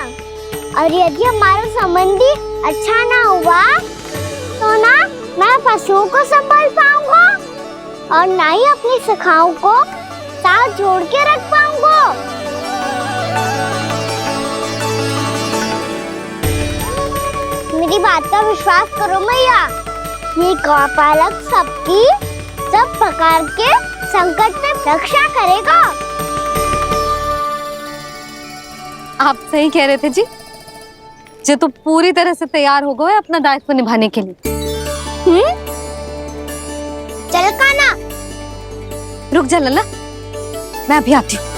और यदि हमारा संबंध अच्छा ना हुआ तो ना मैं पशुओं को संभाल पाऊंगा और ना ही अपनी सखाओं को साथ जोड़ के रख पाऊंगा। मेरी बात का विश्वास करो मैया, ये गौपालक सबकी सब प्रकार के संकट से रक्षा करेगा। आप सही कह रहे थे जी, जो तो पूरी तरह से तैयार हो गए अपना दायित्व निभाने के लिए। चल काना, रुक जा लल्ला, मैं अभी आती हूँ।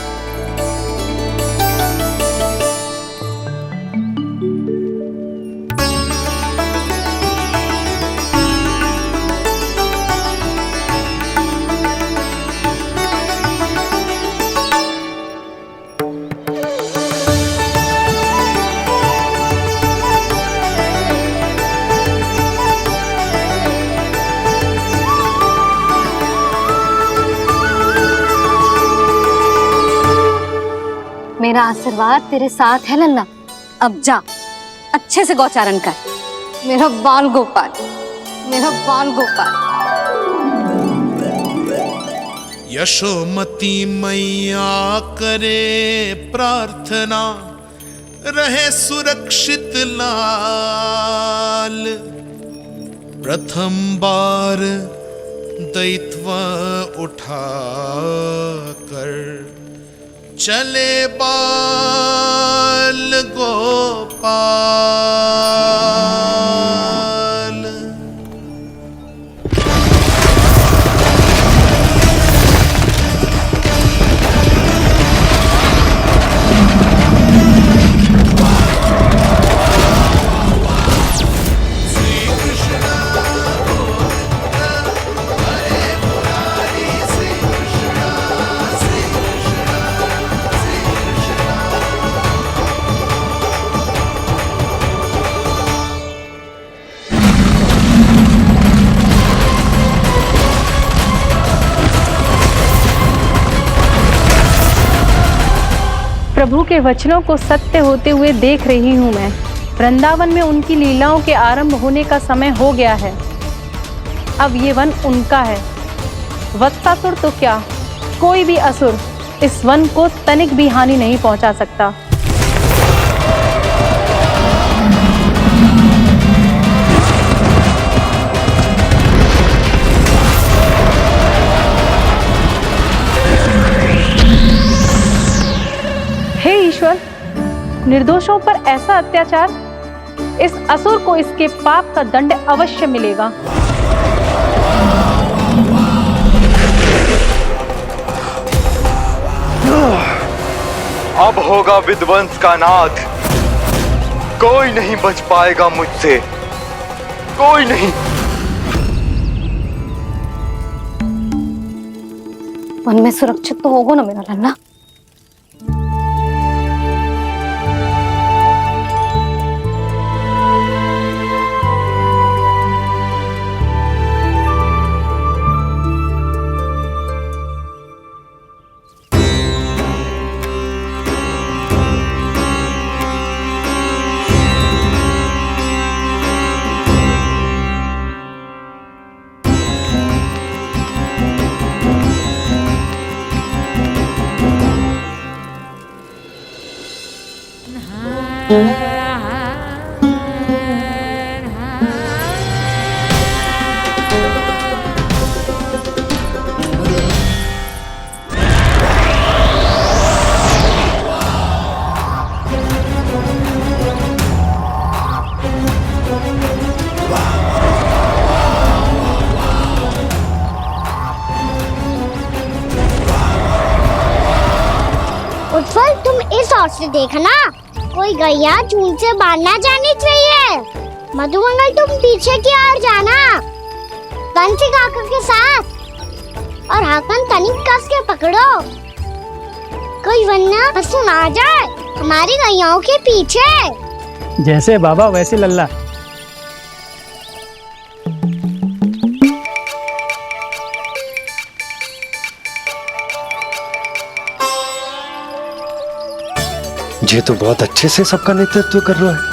मेरा आशीर्वाद तेरे साथ है लल्ला। अब जा, अच्छे से गौचारण कर। मेरा बाल गोपाल, मेरा बाल गोपाल। यशोमती मैया करे प्रार्थना, रहे सुरक्षित लाल। प्रथम बार दैत्व उठा कर चले बाल गोपाल। प्रभु के वचनों को सत्य होते हुए देख रही हूँ मैं। वृंदावन में उनकी लीलाओं के आरंभ होने का समय हो गया है। अब ये वन उनका है। वत्सासुर तो क्या, कोई भी असुर इस वन को तनिक भी हानि नहीं पहुंचा सकता। हे ईश्वर, निर्दोषों पर ऐसा अत्याचार, इस असुर को इसके पाप का दंड अवश्य मिलेगा। अब होगा विध्वंस का नाद, कोई नहीं बच पाएगा मुझसे, कोई नहीं। वन में सुरक्षित तो होगा ना मेरा लल्ला? उत्पल, तुम इस ओर से देखना, कोई गैया झुंड से बाहर ना जानी चाहिए। मधुमंगल, तुम पीछे की ओर जाना, बंसी काका के साथ। और हाकन तनिक कस के पकड़ो, कोई वरना पशु ना आ जाए हमारी गैयाओं के पीछे। जैसे बाबा वैसे लल्ला। ये तो बहुत अच्छे से सबका नेतृत्व कर रहा है।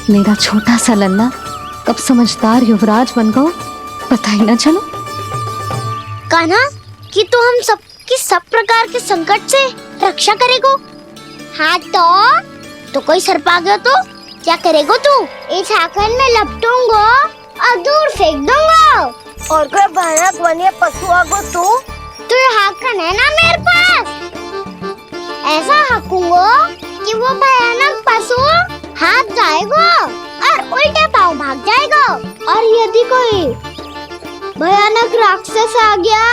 मेरा छोटा सा लल्ला कब समझदार युवराज बन गो पता ही ना चलो। कान्हा, कि तू हम सबकी सब प्रकार के संकट से रक्षा करेगो। हाँ तो कोई सर्प आ गया तो क्या करेगो तू? इस हाकन में लपटूंगो और दूर फेंक दूंगा। और कोई भयानक वन्य पशु आगो तो ये हाकन है ना मेरे पास, ऐसा हाकूंगो कि वो भयानक पशु हाथ जाएगा और उल्टे पाँव भाग जाएगा। और यदि कोई भयानक राक्षस आ गया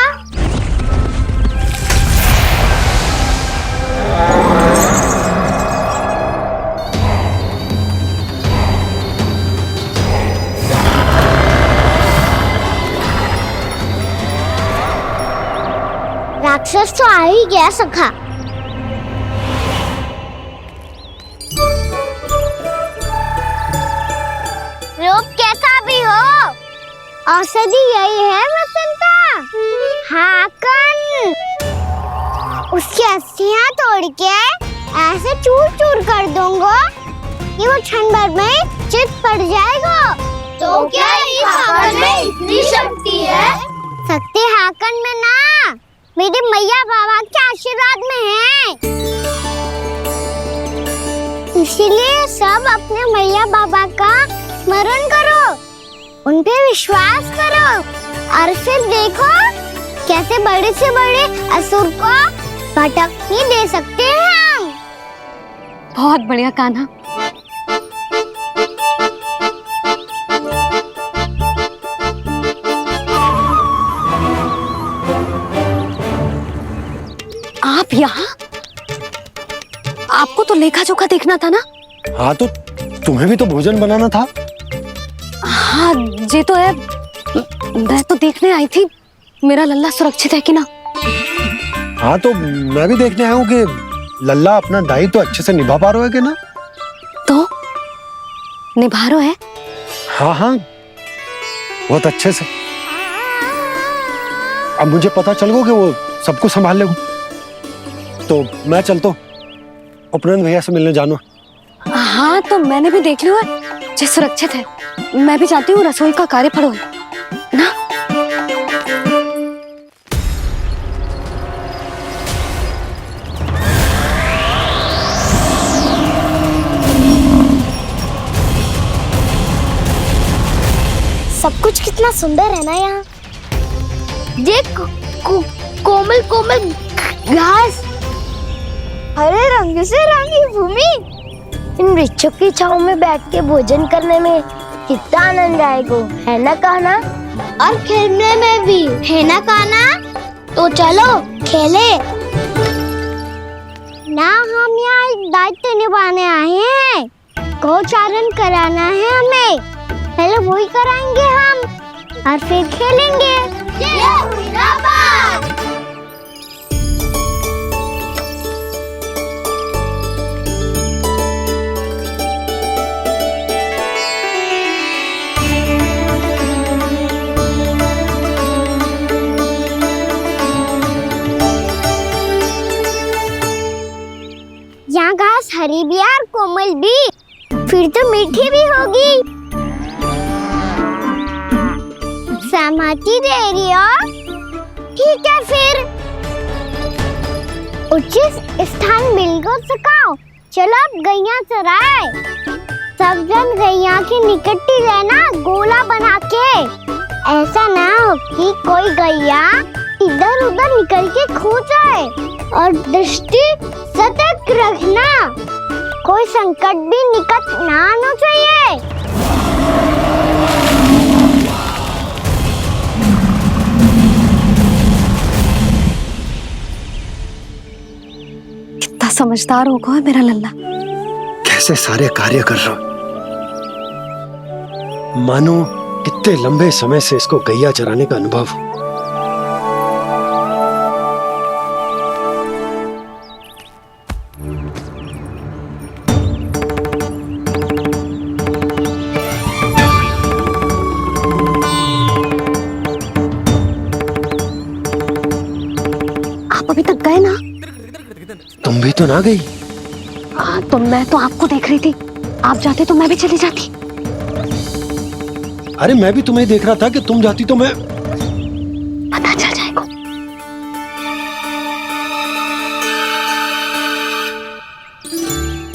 राक्षस तो आ ही गया सखा। रूप कैसा भी हो, औषधि यही है वसंता। हाकन उसकी अस्थियां तोड़ के ऐसे चूर चूर कर दूंगा कि वो क्षण भर में चित पड़ जाएगा। तो क्या इस हाकन में इतनी शक्ति है? शक्ति हाकन में ना, मेरे मैया बाबा के आशीर्वाद में है। इसीलिए सब अपने मैया बाबा का स्मरण करो, उन पे विश्वास करो और फिर देखो कैसे बड़े से बड़े असुर को भटकने दे सकते हैं हम। बहुत बढ़िया कान्हा। आप यहाँ? आपको तो लेखा जोखा देखना था ना? हाँ तो तुम्हें भी तो भोजन बनाना था। हाँ ये तो है, मैं तो देखने आई थी मेरा लल्ला सुरक्षित है कि ना। हाँ तो मैं भी देखने आया हूँ कि लल्ला अपना दायित्व तो अच्छे से निभा पा रहा है कि ना। तो निभा रहा है? हाँ हाँ बहुत अच्छे से। अब मुझे पता चल गया कि वो सबको संभाल लेगा, तो मैं चलता हूँ उपनंद भैया से मिलने जानो। हाँ तो मैंने भी देख लिया है, जे सुरक्षित है। मैं भी चाहती हूँ रसोई का कार्य पड़ो ना। सब कुछ कितना सुंदर है ना यहाँ। देख कोमल कोमल घास, हरे रंग से रंगी भूमि। इन वृक्षों की छांव में बैठ के भोजन करने में कितना आनंद आएगा, है ना कान्हा? और खेलने में भी, है ना कान्हा? तो चलो खेले ना। हम यहाँ एक दायित्व निभाने आए हैं, गोचारण कराना है हमें। पहले वही कराएंगे हम और फिर खेलेंगे। ये हुई ना बात। यहाँ घास हरी भी और कोमल भी, फिर तो मीठी भी होगी। सहमति दे रही हो? ठीक है फिर उचित स्थान मिलकर सकाओ। चलो अब गैया चराए। सब जन गैया की निकटती रहना गोला बना के। ऐसा ना हो कि कोई गैया इधर उधर निकल के खो जाए। और दृष्टि सतर्क रखना, कोई संकट भी निकट ना आना चाहिए। कितना समझदार होगा मेरा लल्ला। कैसे सारे कार्य कर रहा हूं, मानो कितने लंबे समय से इसको गैया चराने का अनुभव हो। आप अभी तक गए ना? तुम भी तो ना गई। तो मैं तो आपको देख रही थी, आप जाते तो मैं भी चली जाती। अरे मैं भी तुम्हें देख रहा था कि तुम जाती तो मैं। पता चल जाएगा।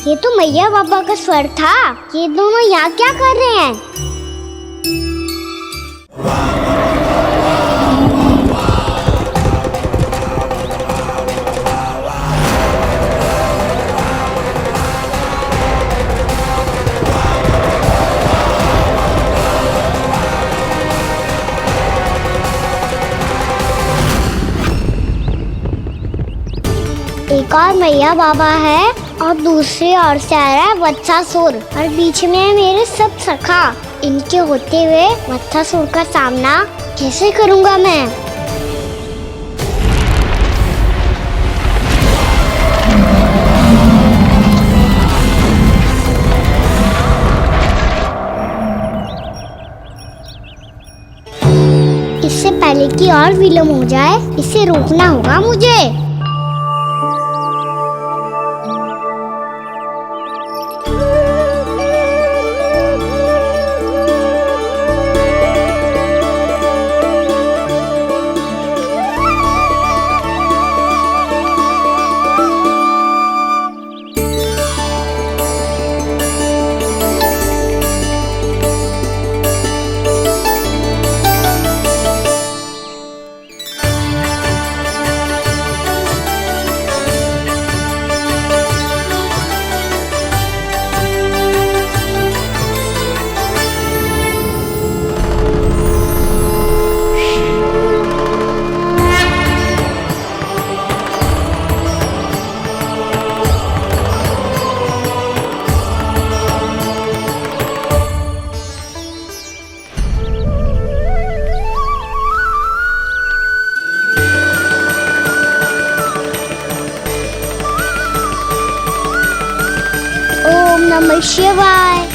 ये तो मैया बाबा का स्वर था। ये दोनों यहाँ क्या कर रहे हैं? एक और मैया बाबा है और दूसरी ओर से आ रहा है वत्सासुर और बीच में है मेरे सब सखा। इनके होते हुए वत्सासुर का सामना कैसे करूंगा मैं? इससे पहले कि और विलम्ब हो जाए, इसे रोकना होगा मुझे। ओम नमः शिवाय।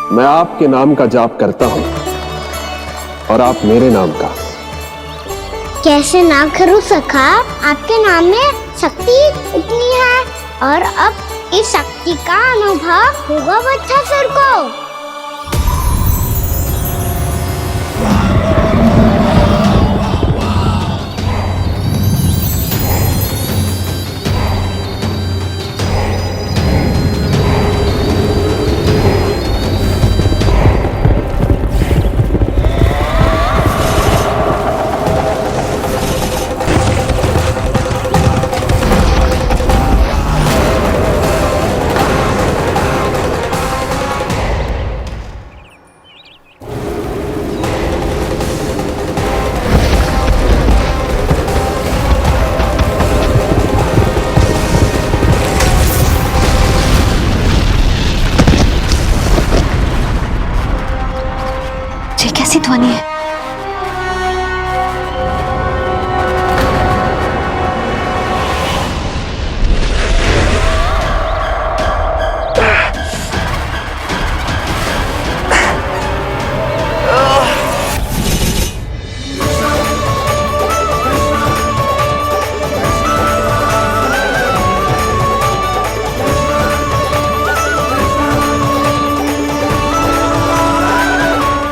मैं आपके नाम का जाप करता हूं और आप मेरे नाम का। कैसे ना करूं सखा, आपके नाम में शक्ति इतनी है और अब इस शक्ति का अनुभव होगा वत्सासुर को।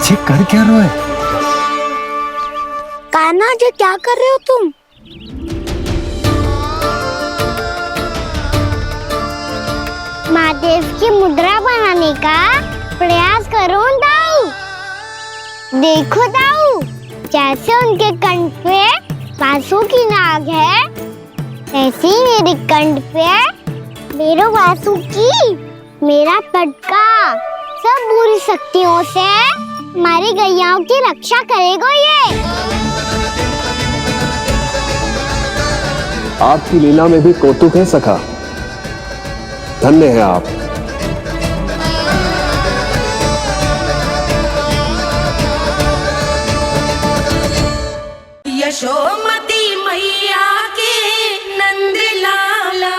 ये कर क्या रहे हो? कान्हा जी क्या कर रहे हो तुम? महादेव की मुद्रा बनाने का प्रयास करो दाऊ। देखो दाऊ, जैसे उनके कंठ पे बांसुरी की नाग है, ऐसे ही मेरे कंठ पे मेरा वासुकी, मेरा पटका, सब बुरी शक्तियों से हमारी गैयाओं की रक्षा करेगा ये। आपकी लीला में भी कौतुक है सखा, धन्य है आप। यशोमती मैया के नंद लाला।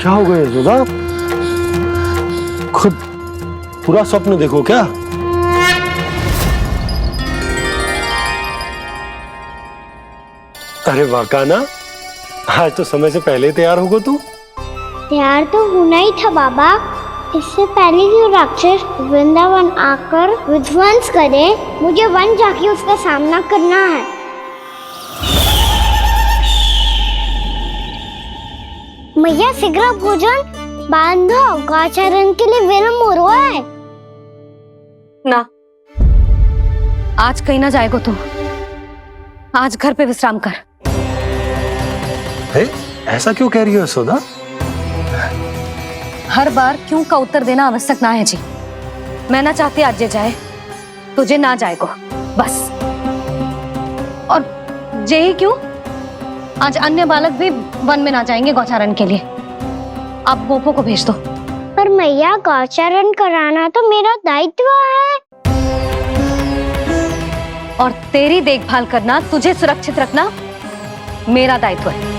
क्या हो गया यशोदा? खुद पूरा स्वप्न देखो क्या? अरे वाह कान्हा, आज तो समय से पहले ही तैयार होगा तू। तैयार तो होना ही था बाबा। इससे पहले कि राक्षस वृंदावन आकर विध्वंस करे, मुझे वन जाके उसका सामना करना है। मैया शीघ्र भोजन बांधो, गौचरण के लिए विलंब हो रहा है। ना, आज कहीं ना जाएगा तुम। आज घर पे विश्राम कर। ऐसा क्यों कह रही हो यशोदा? हर बार क्यों का उत्तर देना आवश्यक ना है जी। मैं ना चाहती आज ये जाए, तुझे ना जाएगा बस। और जे ही क्यों, आज अन्य बालक भी वन में ना जाएंगे गौचारण के लिए। आप गोपो को भेज दो। पर मैया गौचरण कराना तो मेरा दायित्व है। और तेरी देखभाल करना, तुझे सुरक्षित रखना मेरा दायित्व है।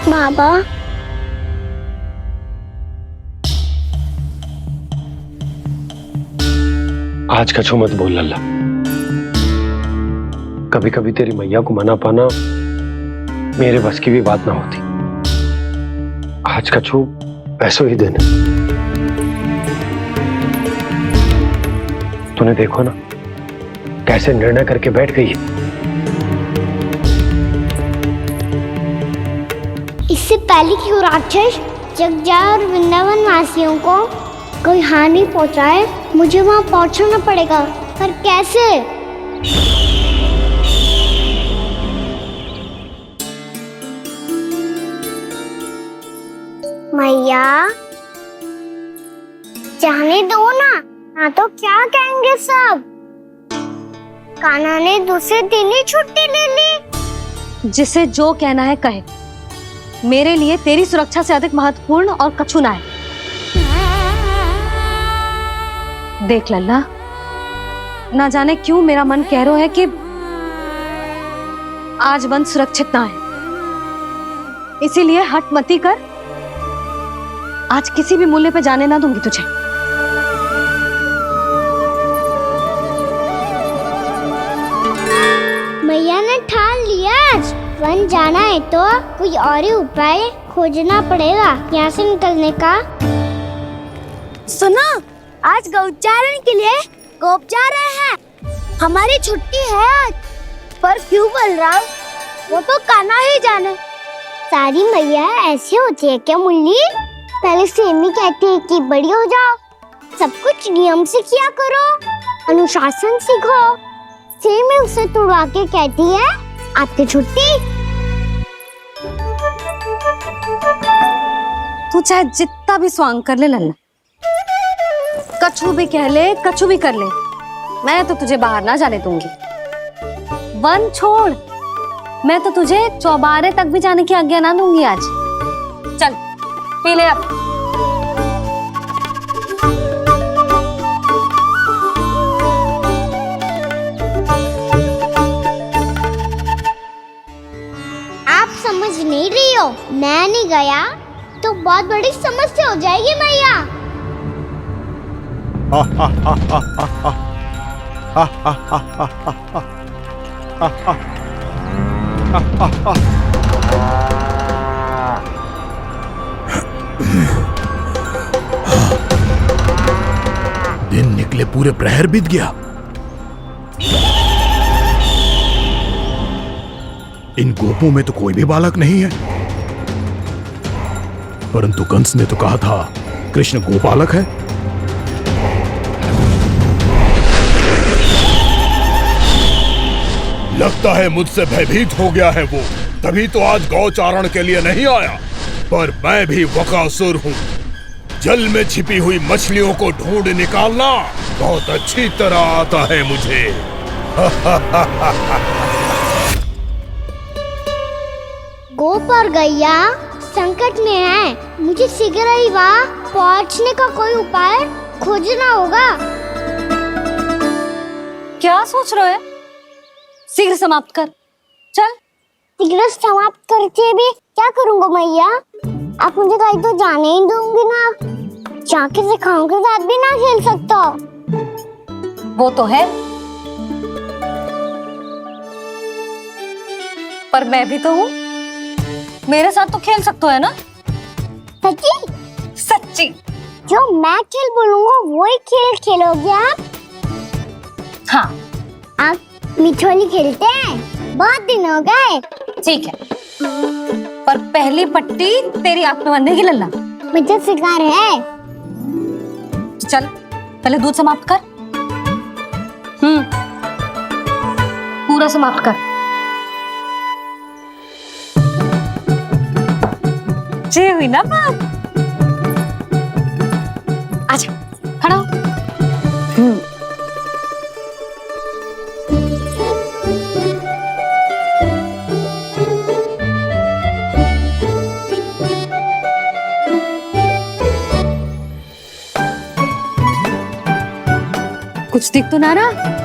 बाबा, आज कछु मत बोल लल्ला। कभी कभी तेरी मैया को मना पाना मेरे बस की भी बात ना होती। आज कछु पैसों ही देने। तूने देखो ना कैसे निर्णय करके बैठ गई है। इससे पहले कि वो राक्षस जगजा और वृंदावन वासियों को कोई हानि पहुंचाए, मुझे वहां पहुंचना पड़ेगा। पर कैसे? मैया, जाने दो ना, हाँ तो क्या कहेंगे सब। कान्हा ने दूसरे दिन ही छुट्टी ले ली। जिसे जो कहना है कहे, मेरे लिए तेरी सुरक्षा से अधिक महत्वपूर्ण और कछु ना है। देख लल्ला, ना जाने क्यों मेरा मन कह रहा है कि आज वन सुरक्षित ना है, इसीलिए हट मती कर। आज किसी भी मूल्य पे जाने ना दूंगी तुझे। मैया ने ठान लिया, आज वन जाना है तो कोई और ही उपाय खोजना पड़ेगा यहाँ से निकलने का। सुनो, आज गौचारण के लिए गोप जा रहे हैं। हमारी छुट्टी है आज। पर क्यों बलराम, वो तो कान्हा ही जाने। सारी मैया ऐसी होती है क्या मुन्नी? पहले सेमी कहती है कि बड़ी हो जाओ, सब कुछ नियम से किया करो, अनुशासन सीखो। सेमी उसे तुड़वा के कहती है आपकी छुट्टी। तू चाहे जितना भी स्वांग कर ले लल्ला, कछु भी कह ले, कछु भी कर ले, मैं तो तुझे बाहर ना जाने दूंगी। वन छोड़, मैं तो तुझे चौबारे तक भी जाने की आज्ञा ना दूंगी आज। चल पी ले अब। आप समझ नहीं रही हो, मैं नहीं गया तो बहुत बड़ी समस्या हो जाएगी मैया। दिन निकले पूरे प्रहर बीत गया। इन गोपों में तो कोई भी बालक नहीं है, परंतु कंस ने तो कहा था कृष्ण गोपालक है। लगता है मुझसे भयभीत हो गया है वो, तभी तो आज गौचारण के लिए नहीं आया। पर मैं भी बकासुर हूँ, जल में छिपी हुई मछलियों को ढूंढ निकालना बहुत अच्छी तरह आता है मुझे। गोप और गैया संकट में है, मुझे शीघ्र ही वहाँ पहुँचने का कोई उपाय खोजना होगा। क्या सोच रहे हो? शीघ्र समाप्त कर, चल। शीघ्र समाप्त करके भी क्या करूँगा मैया? आप मुझे कहीं तो जाने ही दूंगी ना, जाके सिखाओं के साथ भी ना खेल सकता। वो तो है, पर मैं भी तो हूँ, मेरे साथ तो खेल सकते हो है ना? सच्ची? सच्ची। जो मैं खेल बोलूँगा वही खेल खेलोगे आप? हाँ। आप मिठोली खेलते हैं? बहुत दिन हो गए। ठीक है, पर पहली पट्टी तेरी आंख में बांधने की लल्ला। मुझे शिकार है। चल पहले दूध समाप्त कर। पूरा समाप्त कर। ये हुई ना बात। आजा, खड़ा हो। कुछ दिख तो ना रहा।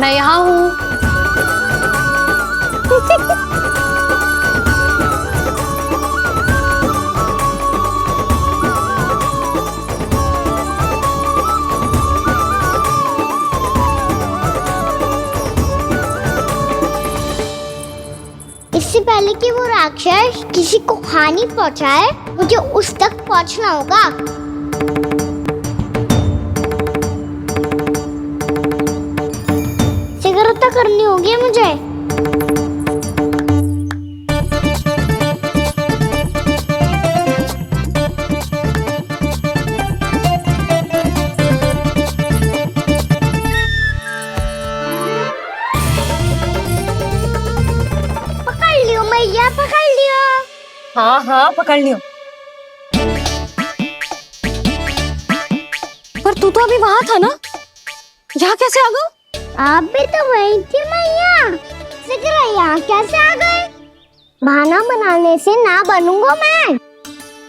मैं यहाँ हूँ। इससे पहले कि वो राक्षस किसी को हानि पहुंचाए, मुझे उस तक पहुंचना होगा। शीघ्रता करनी होगी मुझे। पकड़ लियो मैया, पकड़ लियो। हाँ हाँ पकड़ लियो। पर तू तो अभी वहां था ना? यहाँ कैसे आ गए? आप भी तो वही थी मैया। जिक्र यहाँ कैसे आ गए? बहाना बनाने से ना बनूंगा मैं।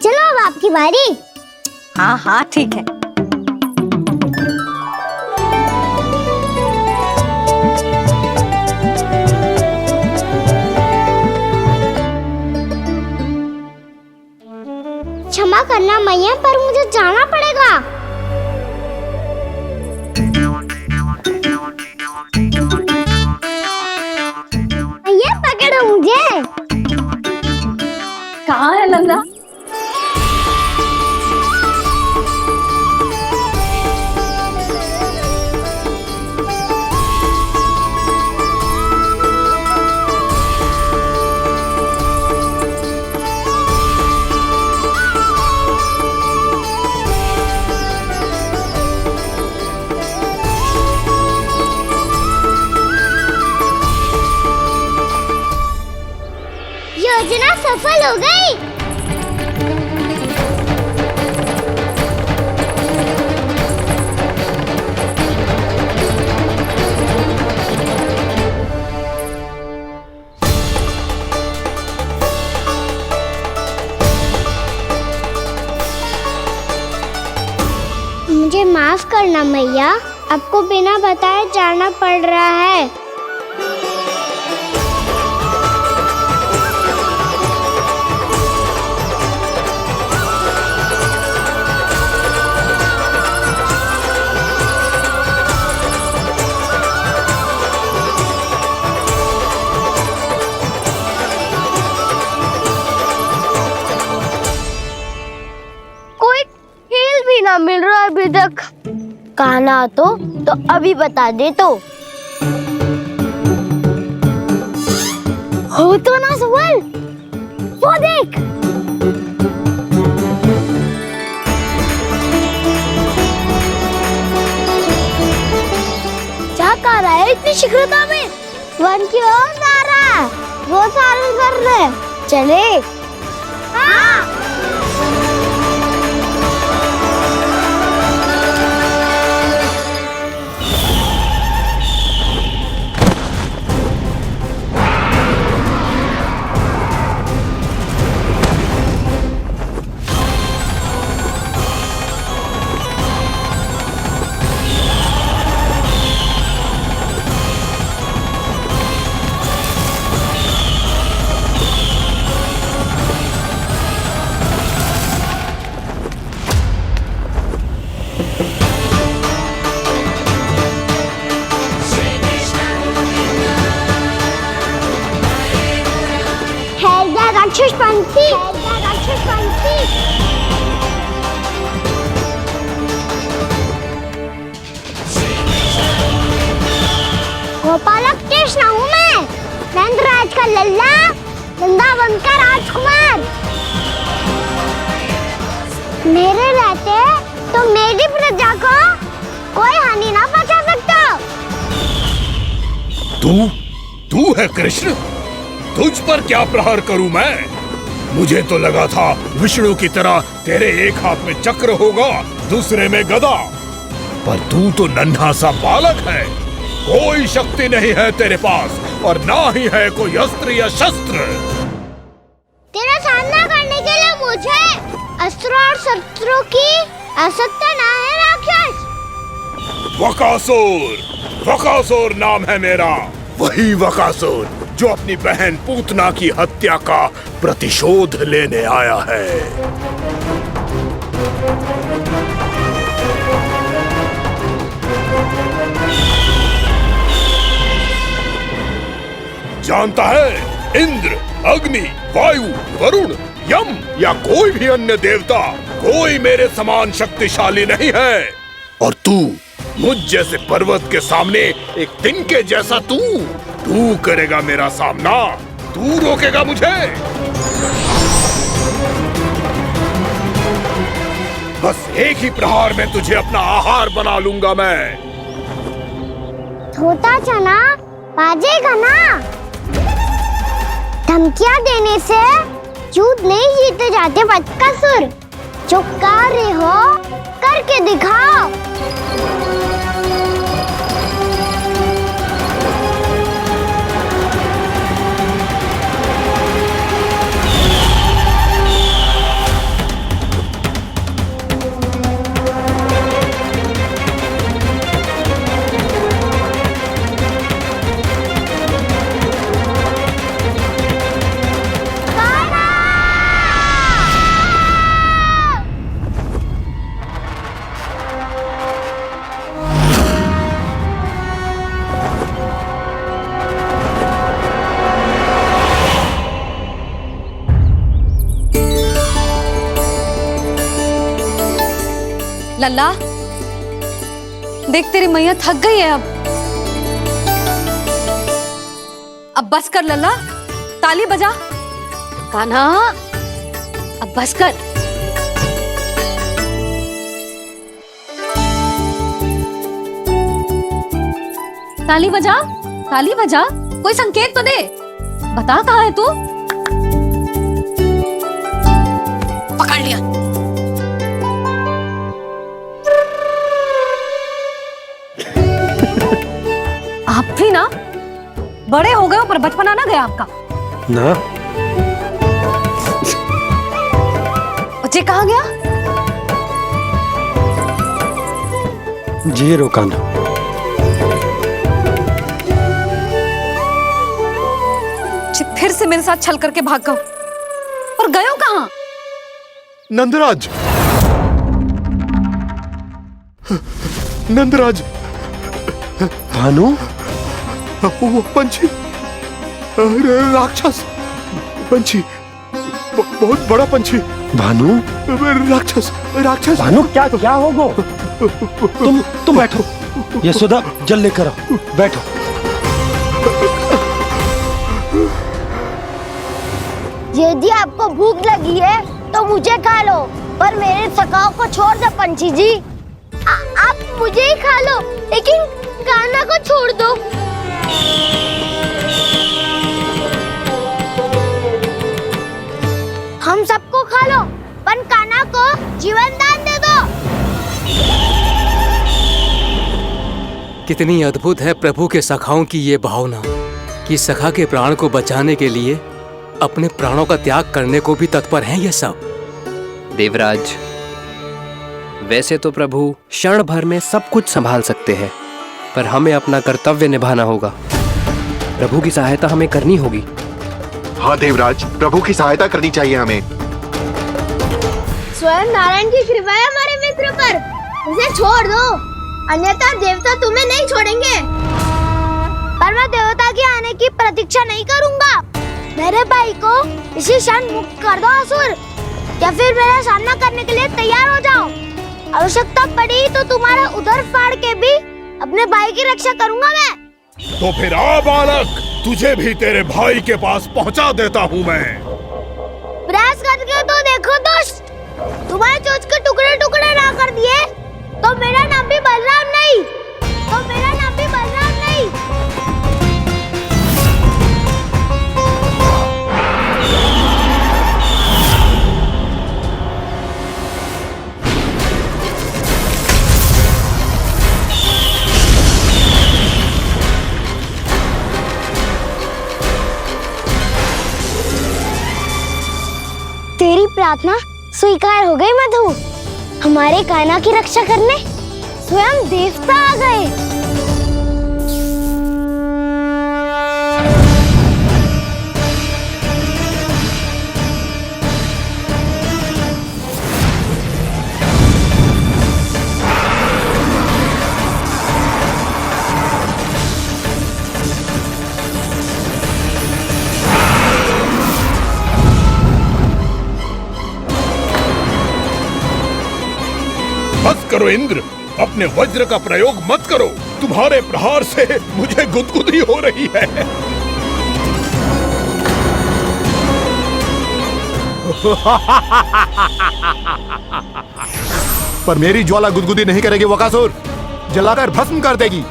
चलो अब आपकी बारी। हाँ हाँ ठीक है। क्षमा करना मैया, पर मुझे जाना पड़ेगा। मैया पकड़ो मुझे। कहाँ है नंदा? योजना सफल हो गई। मुझे माफ करना मैया, आपको बिना बताए जाना पड़ रहा है। मिल रहा है अभी तक। कहना तो अभी बता दे तो। हो तो ना सवाल, वो देख। क्या कर रहा है इतनी शीघ्रता में? वन की ओर जा रहा है, वो सारे कर रहे। चले। हाँ। राक्षसपंथी। गोपालक कृष्ण हूँ मैं, नंदराज का लल्ला, वृंदावन का राजकुमार। मेरे रहते तो मेरी प्रजा को कोई हानि ना पहुंचा सकता। तू है कृष्ण? तुझ पर क्या प्रहार करूं मैं? मुझे तो लगा था विष्णु की तरह तेरे एक हाथ में चक्र होगा, दूसरे में गदा, पर तू तो नन्हा सा बालक है। कोई शक्ति नहीं है तेरे पास और ना ही है कोई अस्त्र या शस्त्र। तेरा सामना करने के लिए मुझे अस्त्र और शस्त्रों की आवश्यकता ना है राक्षस। वकासुर नाम है मेरा, वही वकासुर जो अपनी बहन पूतना की हत्या का प्रतिशोध लेने आया है। जानता है, इंद्र, अग्नि, वायु, वरुण, यम या कोई भी अन्य देवता कोई मेरे समान शक्तिशाली नहीं है। और तू, मुझ जैसे पर्वत के सामने एक तिनके जैसा तू करेगा मेरा सामना? तू रोकेगा मुझे? बस एक ही प्रहार में तुझे अपना आहार बना लूंगा मैं। छोटा चना बाजेगा ना। धमकियां देने से युद्ध नहीं जीते जाते बदकसूर। जो कार्य हो करके दिखाओ। लल्ला, देख तेरी मैया थक गई है अब बस कर लल्ला, ताली बजा। कान्हा, अब बस कर। ताली बजा, ताली बजा, कोई संकेत तो दे, बता कहाँ है तू? पकड़ लिया। आप भी ना बड़े हो गए हो, पर बचपना ना गया आपका ना। बच्चे कहाँ गया? जी रोकाना। फिर से मेरे साथ छल करके भाग गए, और गए हो कहाँ? नंदराज, नंदराज, भानु, वो पंछी, राक्षस पंछी, बहुत बड़ा पंछी। भानु, राक्षस, राक्षस। भानु, क्या क्या होगा? तुम बैठो, यशोदा जल लेकर आओ, बैठो। यदि आपको भूख लगी है तो मुझे खा लो, पर मेरे सखाओं को छोड़ दो पंछी जी। आप मुझे ही खा लो, लेकिन कान्हा को छोड़ दो। हम सबको खा लो, पर कान्हा को जीवन दान दे दो। कितनी अद्भुत है प्रभु के सखाओं की ये भावना कि सखा के प्राण को बचाने के लिए अपने प्राणों का त्याग करने को भी तत्पर हैं ये सब। देवराज, वैसे तो प्रभु क्षण भर में सब कुछ संभाल सकते हैं, पर हमें अपना कर्तव्य निभाना होगा। प्रभु की सहायता हमें करनी होगी। हाँ देवराज, प्रभु की सहायता करनी चाहिए हमें। स्वयं नारायण की कृपा है हमारे मित्र पर, उसे छोड़ दो, अन्यथा देवता तुम्हें नहीं छोड़ेंगे। पर मैं देवता के आने की प्रतीक्षा नहीं करूंगा। मेरे भाई को इसी क्षण मुक्त कर दो असुर, या फिर मेरा सामना करने के लिए तैयार हो जाओ। आवश्यकता पड़ी तो तुम्हारा उधर फाड़ के भी अपने भाई की रक्षा करूंगा मैं। तो फिर आ बालक, तुझे भी तेरे भाई के पास पहुंचा देता हूँ मैं। प्रयास करके तो देखो दोस्त, तुम्हारे चोंच के टुकड़े टुकड़े ना कर दिए तो मेरा नाम भी बलराम नहीं, तो मेरा नाम भी बलराम नहीं। तेरी प्रार्थना स्वीकार हो गई मधु। हमारे कान्हा की रक्षा करने स्वयं देवता आ गए। बस करो इंद्र, अपने वज्र का प्रयोग मत करो। तुम्हारे प्रहार से मुझे गुदगुदी हो रही है। पर मेरी ज्वाला गुदगुदी नहीं करेगी वकासुर, जलाकर भस्म कर देगी।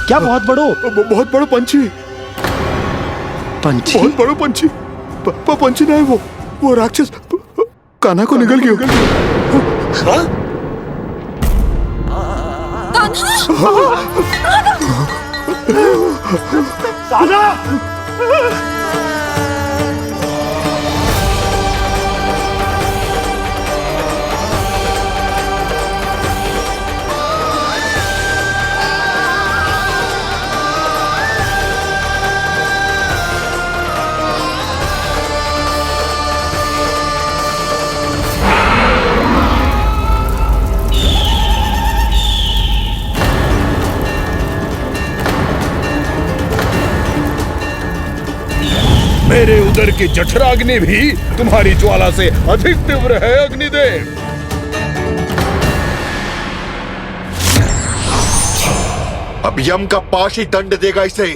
क्या बहुत बहुत बड़ो पंछी, पंछी, बहुत बड़ो पंछी। पंछी नहीं, वो राक्षस कान्हा को निगल गया। समुद्र की जठराग्नि भी तुम्हारी ज्वाला से अधिक तीव्र है अग्निदेव। अब यम का पाशी दंड देगा इसे।